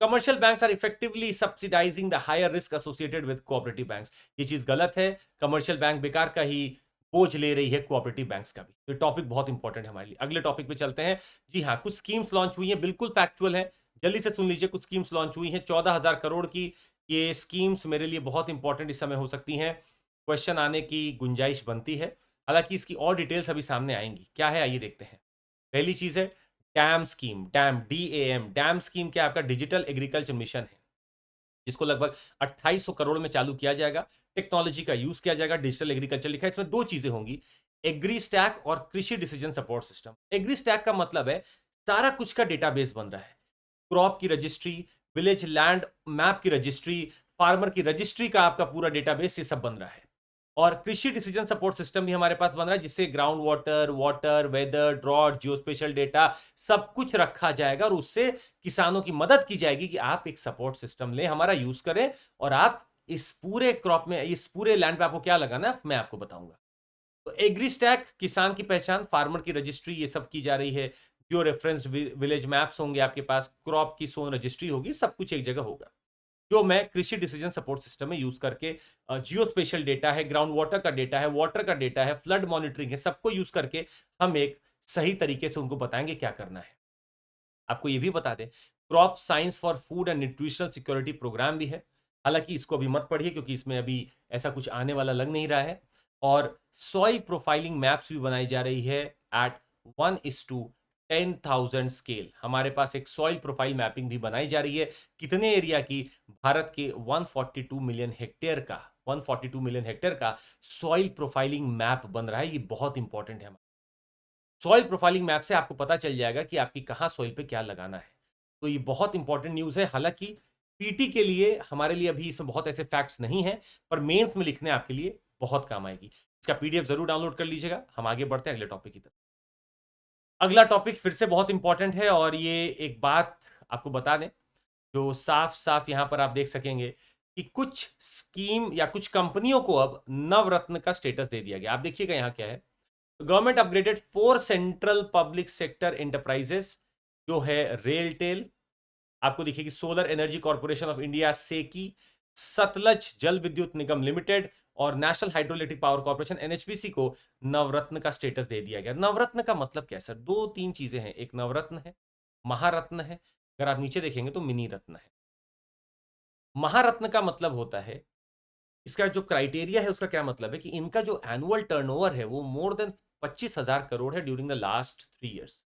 Commercial banks are effectively subsidising the higher risk associated with cooperative banks. ये चीज गलत है, कमर्शियल बैंक बेकार का ही बोझ ले रही है कोऑपरेटिव बैंक्स का भी। तो टॉपिक बहुत इंपॉर्टेंट है हमारे लिए। अगले टॉपिक पे चलते हैं। जी हाँ, कुछ स्कीम्स लॉन्च हुई हैं, बिल्कुल फैक्चुअल है, जल्दी से सुन लीजिए। कुछ स्कीम्स लॉन्च हुई हैं 14,000 करोड़ की। ये स्कीम्स मेरे लिए बहुत इंपॉर्टेंट इस समय हो सकती हैं, क्वेश्चन आने की गुंजाइश बनती है। हालांकि इसकी और डिटेल्स अभी सामने आएंगी। क्या है आइए देखते हैं। पहली चीज है डैम स्कीम, डैम स्कीम क्या? आपका डिजिटल एग्रीकल्चर मिशन है, जिसको लगभग 2800 करोड़ में चालू किया जाएगा। टेक्नोलॉजी का यूज किया जाएगा, डिजिटल एग्रीकल्चर लिखा है। इसमें 2 चीजें होंगी, एग्री स्टैक और कृषि decision support system. Agri stack का मतलब है सारा कुछ का डेटाबेस बन रहा है, क्रॉप की रजिस्ट्री, विलेज लैंड मैप की रजिस्ट्री, फार्मर की रजिस्ट्री का आपका पूरा डेटाबेस, ये सब बन रहा है। और कृषि डिसीजन सपोर्ट सिस्टम भी हमारे पास बन रहा है, जिससे ground water, weather, drought, geospatial data सब कुछ रखा जाएगा और उससे किसानों की मदद की जाएगी कि आप एक सपोर्ट सिस्टम लें, हमारा यूज करें और आप इस पूरे क्रॉप में, इस पूरे लैंड पे आपको क्या लगाना मैं आपको बताऊंगा। तो एग्री स्टैक, किसान की पहचान, फार्मर की रजिस्ट्री, ये सब की जा रही है। जियो रेफरेंस्ड विलेज मैप्स होंगे आपके पास, क्रॉप की सोन रजिस्ट्री होगी, सब कुछ एक जगह होगा, जो मैं कृषि डिसीजन सपोर्ट सिस्टम में यूज करके, जियो स्पेशल डेटा है, ग्राउंड वाटर का डेटा है, वाटर का डेटा है, फ्लड मॉनिटरिंग है, सबको यूज करके हम एक सही तरीके से उनको बताएंगे क्या करना है। आपको ये भी बता दें, crop science for food and nutritional security programme भी है। हालांकि इसको अभी मत पढ़िए क्योंकि इसमें अभी ऐसा कुछ आने वाला लग नहीं रहा है। और सॉइल प्रोफाइलिंग मैप्स भी बनाई जा रही है एट 1:10,000 स्केल। हमारे पास एक सॉइल प्रोफाइल मैपिंग भी बनाई जा रही है, कितने एरिया की? भारत के 142 मिलियन हेक्टेयर का 142 मिलियन हेक्टेयर का सॉइल प्रोफाइलिंग मैप बन रहा है। ये बहुत इंपॉर्टेंट है। सॉइल प्रोफाइलिंग मैप से आपको पता चल जाएगा कि आपकी कहाँ सॉइल पे क्या लगाना है। तो ये बहुत इंपॉर्टेंट न्यूज़ है। हालांकि पीटी के लिए हमारे लिए अभी इसमें बहुत ऐसे फैक्ट्स नहीं है, पर मेंस में लिखने आपके लिए बहुत काम आएगी। इसका पीडीएफ जरूर डाउनलोड कर लीजिएगा। हम आगे बढ़ते हैं अगले टॉपिक की तरफ। अगला टॉपिक फिर से बहुत इंपॉर्टेंट है, और ये एक बात आपको बता दें जो साफ साफ यहां पर आप देख सकेंगे कि कुछ स्कीम या कुछ कंपनियों को अब नवरत्न का स्टेटस दे दिया गया। आप देखिएगा यहां क्या है। Government upgraded 4 central public sector enterprises, जो है रेलटेल, आपको दिखेगी solar energy corporation of India SECI, Satluj Jal Vidyut Nigam limited और national hydroelectric power corporation NHPC को नवरत्न का स्टेटस दे दिया गया। नवरत्न का मतलब क्या है सर? दो तीन चीजें हैं, एक नवरत्न है, महारत्न है, अगर आप नीचे देखेंगे तो मिनी रत्न है। महारत्न का मतलब होता है, इसका जो क्राइटेरिया है उसका क्या मतलब है कि इनका जो एनुअल टर्नओवर है वो मोर देन 25,000 करोड़ है during the last 3 years.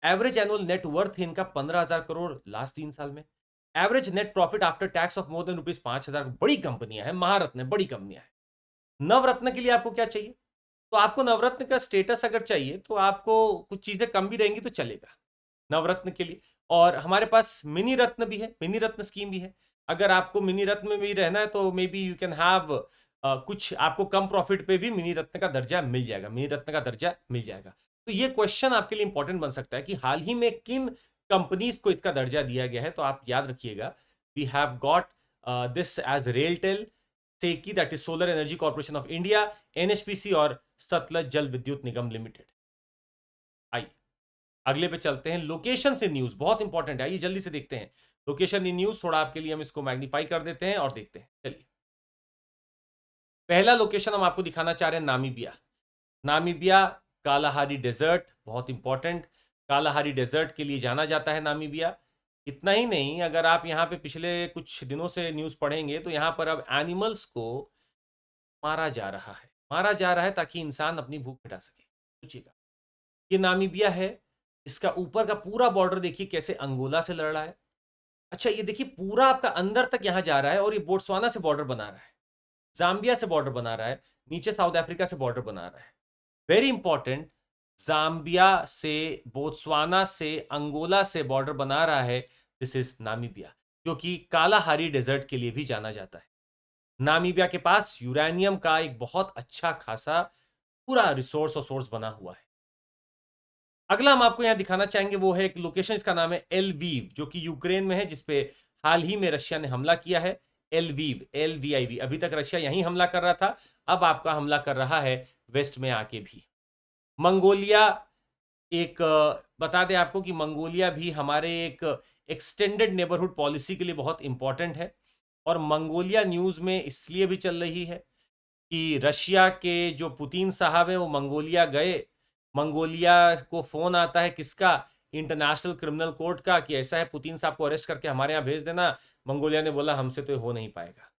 Average annual net worth है इनका 15,000 करोड़ लास्ट 3 साल में। Average net profit after tax of more than ₹5,000। बड़ी कंपनियां हैं, महारत्न है, बड़ी कंपनियां हैं। नवरत्न के लिए आपको क्या चाहिए? तो आपको नवरत्न का स्टेटस अगर चाहिए तो आपको कुछ चीजें कम भी रहेंगी तो चलेगा नवरत्न के लिए। और हमारे पास मिनी रत्न भी है, मिनी रत्न स्कीम भी है। अगर आपको मिनी रत्न में भी रहना है तो may be you can have कुछ आपको कम प्रॉफिट पे भी मिनी रत्न का दर्जा मिल जाएगा, मिनी रत्न का दर्जा मिल जाएगा। तो ये क्वेश्चन आपके लिए इंपॉर्टेंट बन सकता है कि हाल ही में किन कंपनीज को इसका दर्जा दिया गया है। तो आप याद रखिएगा, we have got this as RailTel, SECI that is solar energy corporation of India, NHPC और सतलज जल विद्युत निगम लिमिटेड। आइए अगले पे चलते हैं। लोकेशन से न्यूज बहुत इंपॉर्टेंट है, आइए जल्दी से देखते हैं लोकेशन इन न्यूज। थोड़ा आपके लिए हम इसको मैग्नीफाई कर देते हैं और देखते हैं। चलिए, पहला लोकेशन हम आपको दिखाना चाह रहे हैं नामीबिया। नामीबिया कालाहारी डेजर्ट, बहुत इंपॉर्टेंट। कालाहारी डेजर्ट के लिए जाना जाता है नामीबिया। इतना ही नहीं, अगर आप यहाँ पे पिछले कुछ दिनों से न्यूज पढ़ेंगे तो यहाँ पर अब एनिमल्स को मारा जा रहा है, मारा जा रहा है ताकि इंसान अपनी भूख मिटा सके। सोचिएगा, ये नामीबिया है, इसका ऊपर का पूरा बॉर्डर देखिए कैसे अंगोला से लड़ रहा है। अच्छा ये देखिए पूरा आपका अंदर तक यहां जा रहा है, और ये बोट्सवाना से बॉर्डर बना रहा है, जाम्बिया से बॉर्डर बना रहा है, नीचे साउथ अफ्रीका से बॉर्डर बना रहा है। वेरी इंपॉर्टेंट, जाम्बिया से, बोत्सवाना से, अंगोला से बॉर्डर बना रहा है। दिस इज नामीबिया, जो कि कालाहारी डेजर्ट के लिए भी जाना जाता है। नामीबिया के पास यूरेनियम का एक बहुत अच्छा खासा पूरा रिसोर्स और सोर्स बना हुआ है। अगला हम आपको यहां दिखाना चाहेंगे वो है एक लोकेशन, इसका नाम है एलवीव, जो कि यूक्रेन में है, जिसपे हाल ही में रशिया ने हमला किया है। एलवीव, LVIV। अभी तक रशिया यहीं हमला कर रहा था, अब आपका हमला कर रहा है वेस्ट में आके भी। मंगोलिया, एक बता दें आपको कि मंगोलिया भी हमारे एक एक्सटेंडेड नेबरहुड पॉलिसी के लिए बहुत इंपॉर्टेंट है। और मंगोलिया न्यूज में इसलिए भी चल रही है कि रशिया के जो पुतिन साहब हैं वो मंगोलिया गए, मंगोलिया को फोन आता है किसका? इंटरनेशनल क्रिमिनल कोर्ट का, कि ऐसा है पुतिन साहब को अरेस्ट करके हमारे यहाँ भेज देना। मंगोलिया ने बोला हमसे तो हो नहीं पाएगा।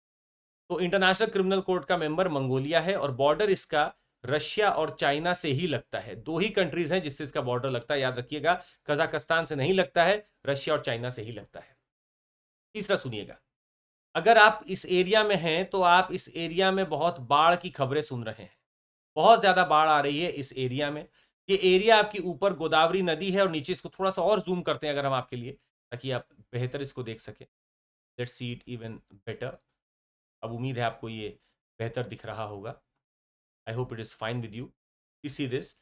तो इंटरनेशनल क्रिमिनल कोर्ट का मेंबर मंगोलिया है, और बॉर्डर इसका रशिया और चाइना से ही लगता है। दो ही कंट्रीज हैं जिससे इसका बॉर्डर लगता है, याद रखिएगा। कजाकिस्तान से नहीं लगता है, रशिया और चाइना से ही लगता है। तीसरा सुनिएगा, अगर आप इस एरिया में हैं तो आप इस एरिया में बहुत बाढ़ की खबरें सुन रहे हैं, बहुत ज्यादा बाढ़ आ रही है इस एरिया में। ये एरिया आपकी ऊपर गोदावरी नदी है, और नीचे इसको थोड़ा सा और जूम करते हैं अगर हम आपके लिए, ताकि आप बेहतर इसको देख सकें। Let's see it even better. अब उम्मीद है आपको ये बेहतर दिख रहा होगा। I hope it is fine with you. You see this,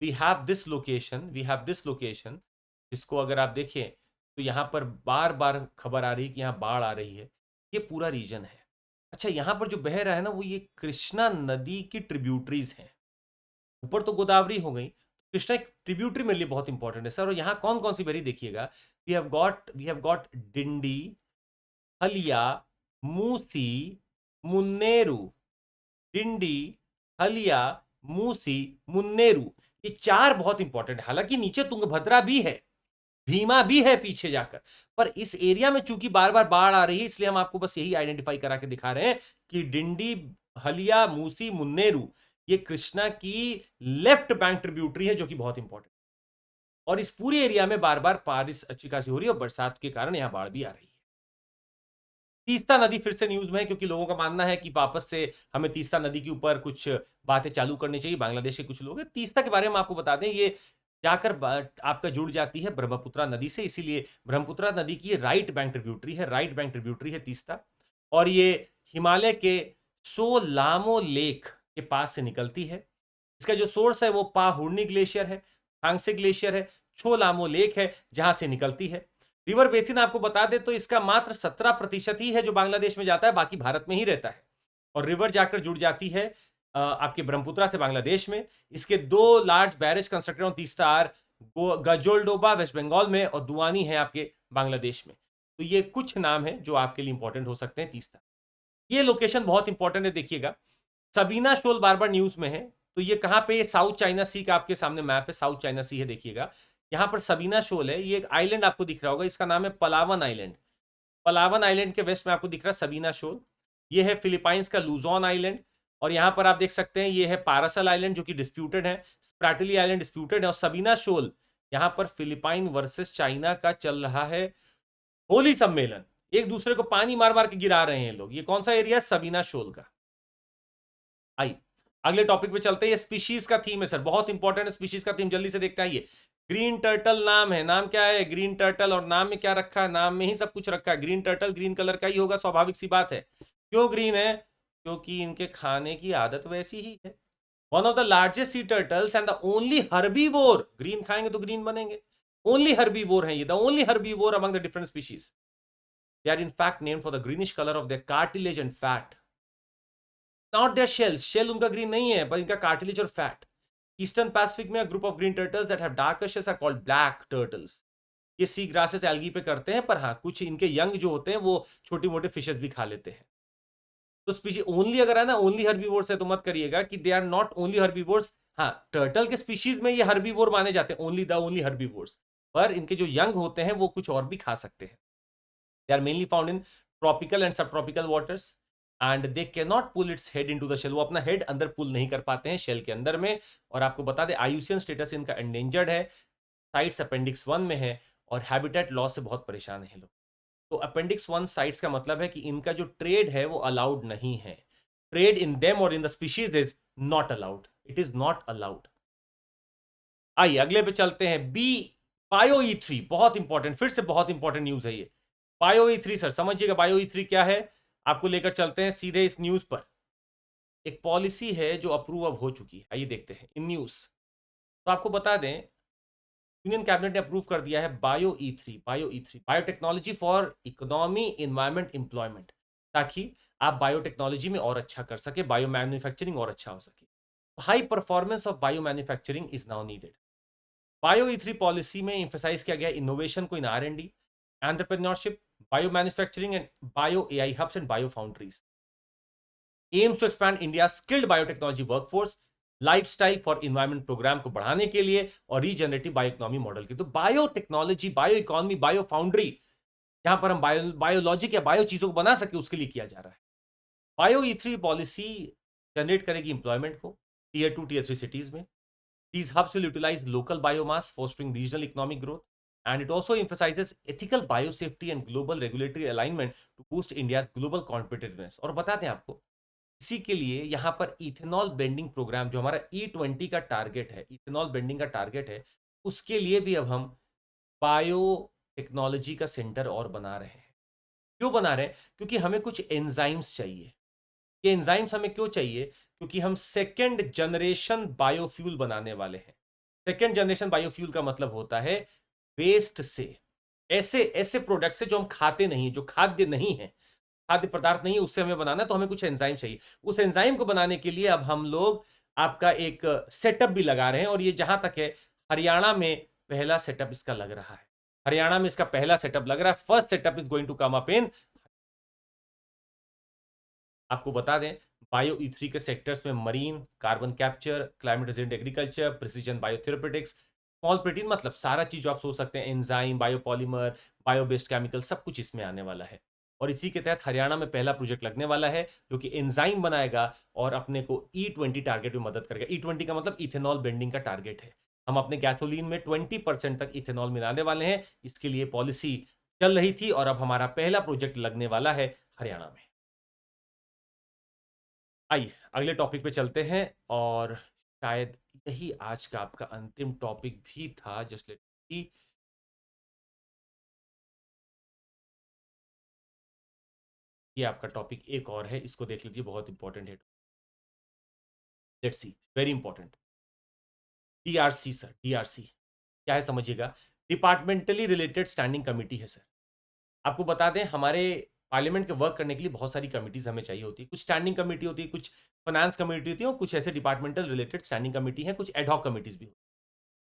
we have this location, we have this location, जिसको अगर आप देखें तो यहाँ पर बार बार खबर आ रही है कि यहाँ बाढ़ आ रही है। ये पूरा रीजन है। अच्छा यहाँ पर जो बह रहा है ना, वो ये कृष्णा नदी की ट्रिब्यूटरीज हैं। ऊपर तो गोदावरी हो गई, कृष्णा एक ट्रिब्यूटरी मेरे लिए बहुत इंपॉर्टेंट है सर। और यहाँ कौन कौन सी बहरी देखिएगा, वी हैव गॉट डिंडी, हलिया, मूसी, मुन्नेरू। डिंडी, हलिया, मूसी, मुन्नेरू, ये चार बहुत इंपॉर्टेंट है। हालांकि नीचे तुंगभद्रा भी है, भीमा भी है पीछे जाकर, पर इस एरिया में चूंकि बार बार बाढ़ आ रही है, इसलिए हम आपको बस यही आइडेंटिफाई करा के दिखा रहे हैं कि डिंडी, हलिया, मूसी, मुन्नेरू ये कृष्णा की लेफ्ट बैंक ट्रिब्यूटरी है, जो कि बहुत इंपॉर्टेंट। और इस पूरे एरिया में बार बार बारिश अच्छी खासी हो रही है, और बरसात के कारण यहां बाढ़ भी आ रही है। तीस्ता नदी फिर से न्यूज में है क्योंकि लोगों का मानना है कि वापस से हमें तीस्ता नदी के ऊपर कुछ बातें चालू करनी चाहिए। बांग्लादेश के कुछ लोग हैं। तीस्ता के बारे में आपको बता दें, ये जाकर आपका जुड़ जाती है ब्रह्मपुत्रा नदी से, इसीलिए ब्रह्मपुत्रा नदी की राइट बैंक ट्रिब्यूटरी है, राइट बैंक ट्रिब्यूटरी है तीस्ता। और ये हिमालय के सोलामो लेक के पास से निकलती है। इसका जो सोर्स है वो पाहुर्नी ग्लेशियर है, थांगसे ग्लेशियर है, छोलामो लेक है जहां से निकलती है। रिवर बेसिन आपको बता दे तो इसका मात्र 17% ही है जो बांग्लादेश में जाता है, बाकी भारत में ही रहता है। और रिवर जाकर जुड़ जाती है आपके ब्रह्मपुत्रा से बांग्लादेश में। इसके 2 large barrage constructed on Teesta are Gajoldoba West Bengal में और दुआनी है आपके बांग्लादेश में। तो ये कुछ नाम है जो आपके लिए इंपॉर्टेंट हो सकते हैं। तीस्ता, ये लोकेशन बहुत इंपॉर्टेंट है, देखिएगा। सबीना शोल बार बार न्यूज में है, तो ये कहां पे, साउथ चाइना सी का आपके सामने मैप है, साउथ चाइना सी है, देखिएगा। यहां पर सबीना शोल है, ये एक आइलैंड आपको दिख रहा होगा, इसका नाम है पलावन आइलैंड। पलावन आइलैंड के वेस्ट में आपको दिख रहा है सबीना शोल। ये है फिलीपाइंस का लूजोन आइलैंड। और यहां पर आप देख सकते हैं ये है पारासल आइलैंड जो कि डिस्प्यूटेड है, स्प्रैटली आइलैंड डिस्प्यूटेड है, और सबीना शोल यहां पर फिलीपाइन वर्सेस चाइना का चल रहा है होली सम्मेलन। एक दूसरे को पानी मार मार के गिरा रहे हैं लोग। ये कौन सा एरिया है, सबीना शोल का। आई अगले टॉपिक पे चलते हैं। ये स्पीशीज का थीम है सर, बहुत इंपॉर्टेंट है स्पीशीज का थीम, जल्दी से देखते हैं। ये ग्रीन टर्टल नाम है, नाम क्या है, ग्रीन टर्टल। और नाम में क्या रखा है, नाम में ही सब कुछ रखा है। ग्रीन टर्टल ग्रीन कलर का ही होगा, स्वाभाविक सी बात है। क्यों ग्रीन है, क्योंकि इनके खाने की आदत वैसी ही है। One of the largest sea turtles and the only herbivore, green खाएंगे तो ग्रीन बनेंगे, ओनली हर्बीवोर है ये, the only herbivore among the different species. They are in fact named for the greenish colour of their cartilage and fat, not their shells. Shell उनका green नहीं है, पर इनका कार्टिलेज और फैट। ईस्टर्न पैसिफिक में group of green turtles that have darker shells are called black turtles. ये सी grasses algae पे करते हैं, पर हाँ कुछ इनके यंग जो होते हैं वो छोटी मोटे फिशेस भी खा लेते हैं। तो स्पीशी ओनली अगर है ना, ओनली हर्बीवोर्स है तो मत करिएगा कि they are not only herbivores. हाँ, टर्टल के स्पीशीज में ये हर्बीवोर माने जाते हैं, ओनली द ओनली हर्बीवोर्स। पर इनके जो यंग होते हैं वो कुछ और भी खा सकते हैं। They are mainly found in tropical and subtropical waters and they cannot pull its head into the shell. वो अपना हेड अंदर पुल नहीं कर पाते हैं शेल के अंदर में। और आपको बता दें आईयूसीएन स्टेटस इनका एंडेंजर्ड है, साइट्स अपेंडिक्स 1 में है, और हैबिटेट लॉस से बहुत परेशान है लोग। तो अपेंडिक्स 1 साइट्स का मतलब है कि इनका जो ट्रेड है वो अलाउड नहीं है। ट्रेड इन देम और in the species is not allowed, it is not allowed. आइए अगले पे चलते हैं। बी बायो E3, बहुत इंपॉर्टेंट, फिर से बहुत इंपॉर्टेंट न्यूज है ये। बायो E3 सर समझिएगा, बायो E3 क्या है, आपको लेकर चलते हैं सीधे इस न्यूज पर। एक पॉलिसी है जो अप्रूव अब हो चुकी है, आइए देखते हैं इन न्यूज। तो आपको बता दें यूनियन कैबिनेट ने अप्रूव कर दिया है bio E3, biotechnology for economy environment employment, ताकि आप बायोटेक्नोलॉजी में और अच्छा कर सके, बायो मैन्युफैक्चरिंग और अच्छा हो सके। High performance of bio manufacturing is now needed. Bio E3 policy में इंफेसाइज किया गया इनोवेशन को in R&D, entrepreneurship, bio manufacturing and bio AI hubs and bio foundries. Aims to expand India skilled biotechnology workforce, lifestyle for environment programme को बढ़ाने के लिए और regenerative bio economy model की। तो biotechnology, bio economy, bio foundry, यहां पर हम बायोलॉजिक या बायो चीजों को बना सके उसके लिए किया जा रहा है। बायो E3 पॉलिसी जनरेट करेगी इंप्लॉयमेंट को Tier 2 Tier 3 सिटीज में। These hubs will utilize local biomass, fostering regional economic growth, and it also emphasizes ethical biosafety and global regulatory alignment to boost India's global competitiveness। और बता दें आपको, इसी के लिए यहां पर इथेनॉल ब्लेंडिंग प्रोग्राम जो हमारा E20 का टारगेट है, इथेनॉल ब्लेंडिंग का टारगेट है, उसके लिए भी अब हम बायो टेक्नोलॉजी का सेंटर और बना रहे हैं। क्यों बना रहे हैं, क्योंकि हमें कुछ एंजाइम्स चाहिए। ये एंजाइम्स हमें क्यों चाहिए, क्योंकि हम सेकेंड जनरेशन बायोफ्यूल बनाने वाले हैं। सेकेंड जनरेशन बायोफ्यूल का मतलब होता है वेस्ट से, ऐसे ऐसे प्रोडक्ट से जो हम खाते नहीं, जो खाद्य नहीं है, खाद्य पदार्थ नहीं है, उससे हमें बनाना है, तो हमें कुछ एंजाइम चाहिए। उस एंजाइम को बनाने के लिए अब हम लोग आपका एक सेटअप भी लगा रहे हैं, और ये जहां तक है हरियाणा में पहला सेटअप इसका लग रहा है। हरियाणा में इसका पहला सेटअप लग रहा है। First setup is going to come up in. आपको बता दें बायो E3 के सेक्टर्स में marine, carbon capture, climate resident agriculture, precision biotherapeutics, small protein, मतलब सारा चीज जो आप सोच सकते हैं, enzyme, biopolymer, bio based chemical, सब कुछ इसमें आने वाला है। और इसी के तहत हरियाणा में पहला प्रोजेक्ट लगने वाला है जो कि एंजाइम बनाएगा और अपने को E20 टारगेट में मदद करेगा। E20 का मतलब इथेनॉल ब्लेंडिंग का टारगेट है। हम अपने गैसोलीन में 20% तक इथेनॉल मिलाने वाले हैं। इसके लिए पॉलिसी चल रही थी और अब हमारा पहला प्रोजेक्ट लगने वाला है हरियाणा में। आइए अगले टॉपिक पे चलते हैं, और शायद यही आज का आपका अंतिम टॉपिक भी था। जस्ट लेट सी, ये आपका टॉपिक एक और है, इसको देख लीजिए, बहुत इंपॉर्टेंट है। Let's see, very important. DRC sir, DRC क्या है समझिएगा। डिपार्टमेंटली रिलेटेड स्टैंडिंग कमिटी है सर। आपको बता दें, हमारे पार्लियामेंट के वर्क करने के लिए बहुत सारी कमिटीज हमें चाहिए होती है। कुछ स्टैंडिंग कमेटी होती है, कुछ फाइनेंस कमेटी होती है, और कुछ ऐसे डिपार्टमेंटल रिलेटेड स्टैंडिंग कमेटी है, कुछ एडहॉक कमिटीज भी होती है।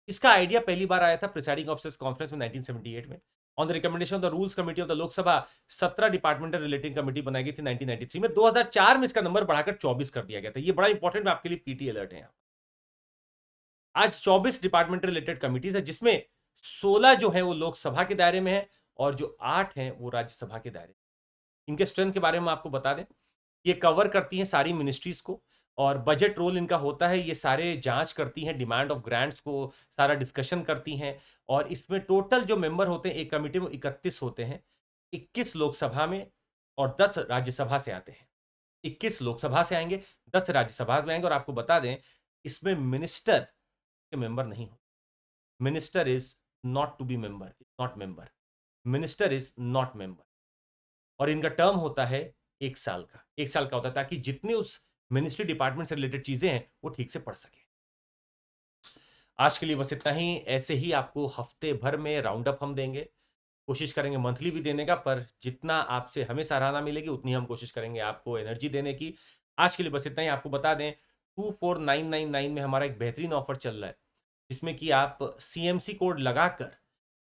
इसका आइडिया पहली बार आया था प्रिसाइडिंग ऑफिसर्स कॉन्फ्रेंस में 1978 में। On the recommendation of the rules committee of the Lok Sabha 17 departmental relating committee बनाई गई थी 1993 में। 2004 में इसका नंबर बढ़ाकर 24 कर दिया गया था। ये बड़ा इंपॉर्टेंट, आपके लिए पीटी अलर्ट है। आज 24 डिपार्टमेंट रिलेटेड कमिटीज है, जिसमें 16 जो है वो लोकसभा के दायरे में है, और जो 8 हैं वो राज्यसभा के दायरे में। इनके स्ट्रेंथ के बारे में आपको बता दें, ये कवर करती हैं सारी मिनिस्ट्रीज को, और बजट रोल इनका होता है, ये सारे जांच करती हैं, डिमांड ऑफ ग्रांट्स को सारा डिस्कशन करती हैं। और इसमें टोटल जो मेंबर होते हैं एक कमिटी में 31 होते हैं। 21 लोकसभा में और 10 राज्यसभा से आते हैं। 21 लोकसभा से आएंगे, 10 राज्यसभा में आएंगे। और आपको बता दें, इसमें मिनिस्टर के मेंबर नहीं हो। Minister is not to be member, not member. Minister is not member. और इनका टर्म होता है 1 साल का। 1 साल का होता है, ताकि जितनी उस मिनिस्ट्री डिपार्टमेंट से रिलेटेड चीजें हैं वो ठीक से पढ़ सके। आज के लिए बस इतना ही। ऐसे ही आपको हफ्ते भर में राउंड अप हम देंगे। कोशिश करेंगे मंथली भी देने का, पर जितना आपसे हमें सराहना मिलेगी उतनी हम कोशिश करेंगे आपको एनर्जी देने की। आज के लिए बस इतना ही। आपको बता दें, 24999 में हमारा एक बेहतरीन ऑफर चल रहा है, जिसमें कि आप सीएमसी कोड लगाकर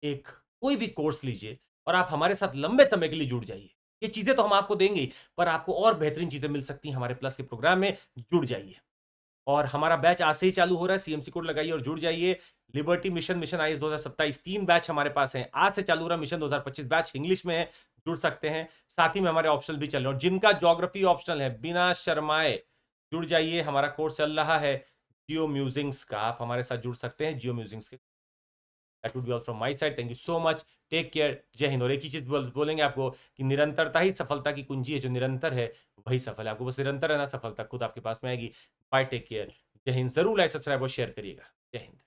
एक कोई भी कोर्स लीजिए, और आप हमारे साथ लंबे समय के लिए जुड़ जाइए। ये चीजें तो हम आपको देंगे ही, पर आपको और बेहतरीन चीजें मिल सकती हैं हमारे प्लस के प्रोग्राम में। जुड़ जाइए। और हमारा बैच आज से ही चालू हो रहा है। सीएमसी कोड लगाइए और जुड़ जाइए। Liberty mission, mission IAS 2027, 3 batch हमारे पास हैं। आज से चालू हो रहा मिशन 2025 बैच इंग्लिश में है, जुड़ सकते हैं। साथ ही में हमारे ऑप्शनल भी चल रहे हैं, और जिनका ज्योग्राफी ऑप्शनल है, बिना शर्माए जुड़ जाइए। हमारा कोर्स चल रहा है जियो म्यूजिंग्स का, आप हमारे साथ जुड़ सकते हैं जियो म्यूजिंग्स के। That would be all from my side. Thank you so much. Take care. जय हिंद। और एक ही चीज बोलेंगे आपको कि निरंतरता ही सफलता की कुंजी है। जो निरंतर है वही सफल है। आपको बस निरंतर रहना, सफलता खुद आपके पास में आएगी। Bye, take care. जय हिंद। जरूर लाइक, सब्सक्राइब और शेयर करिएगा। जय हिंद।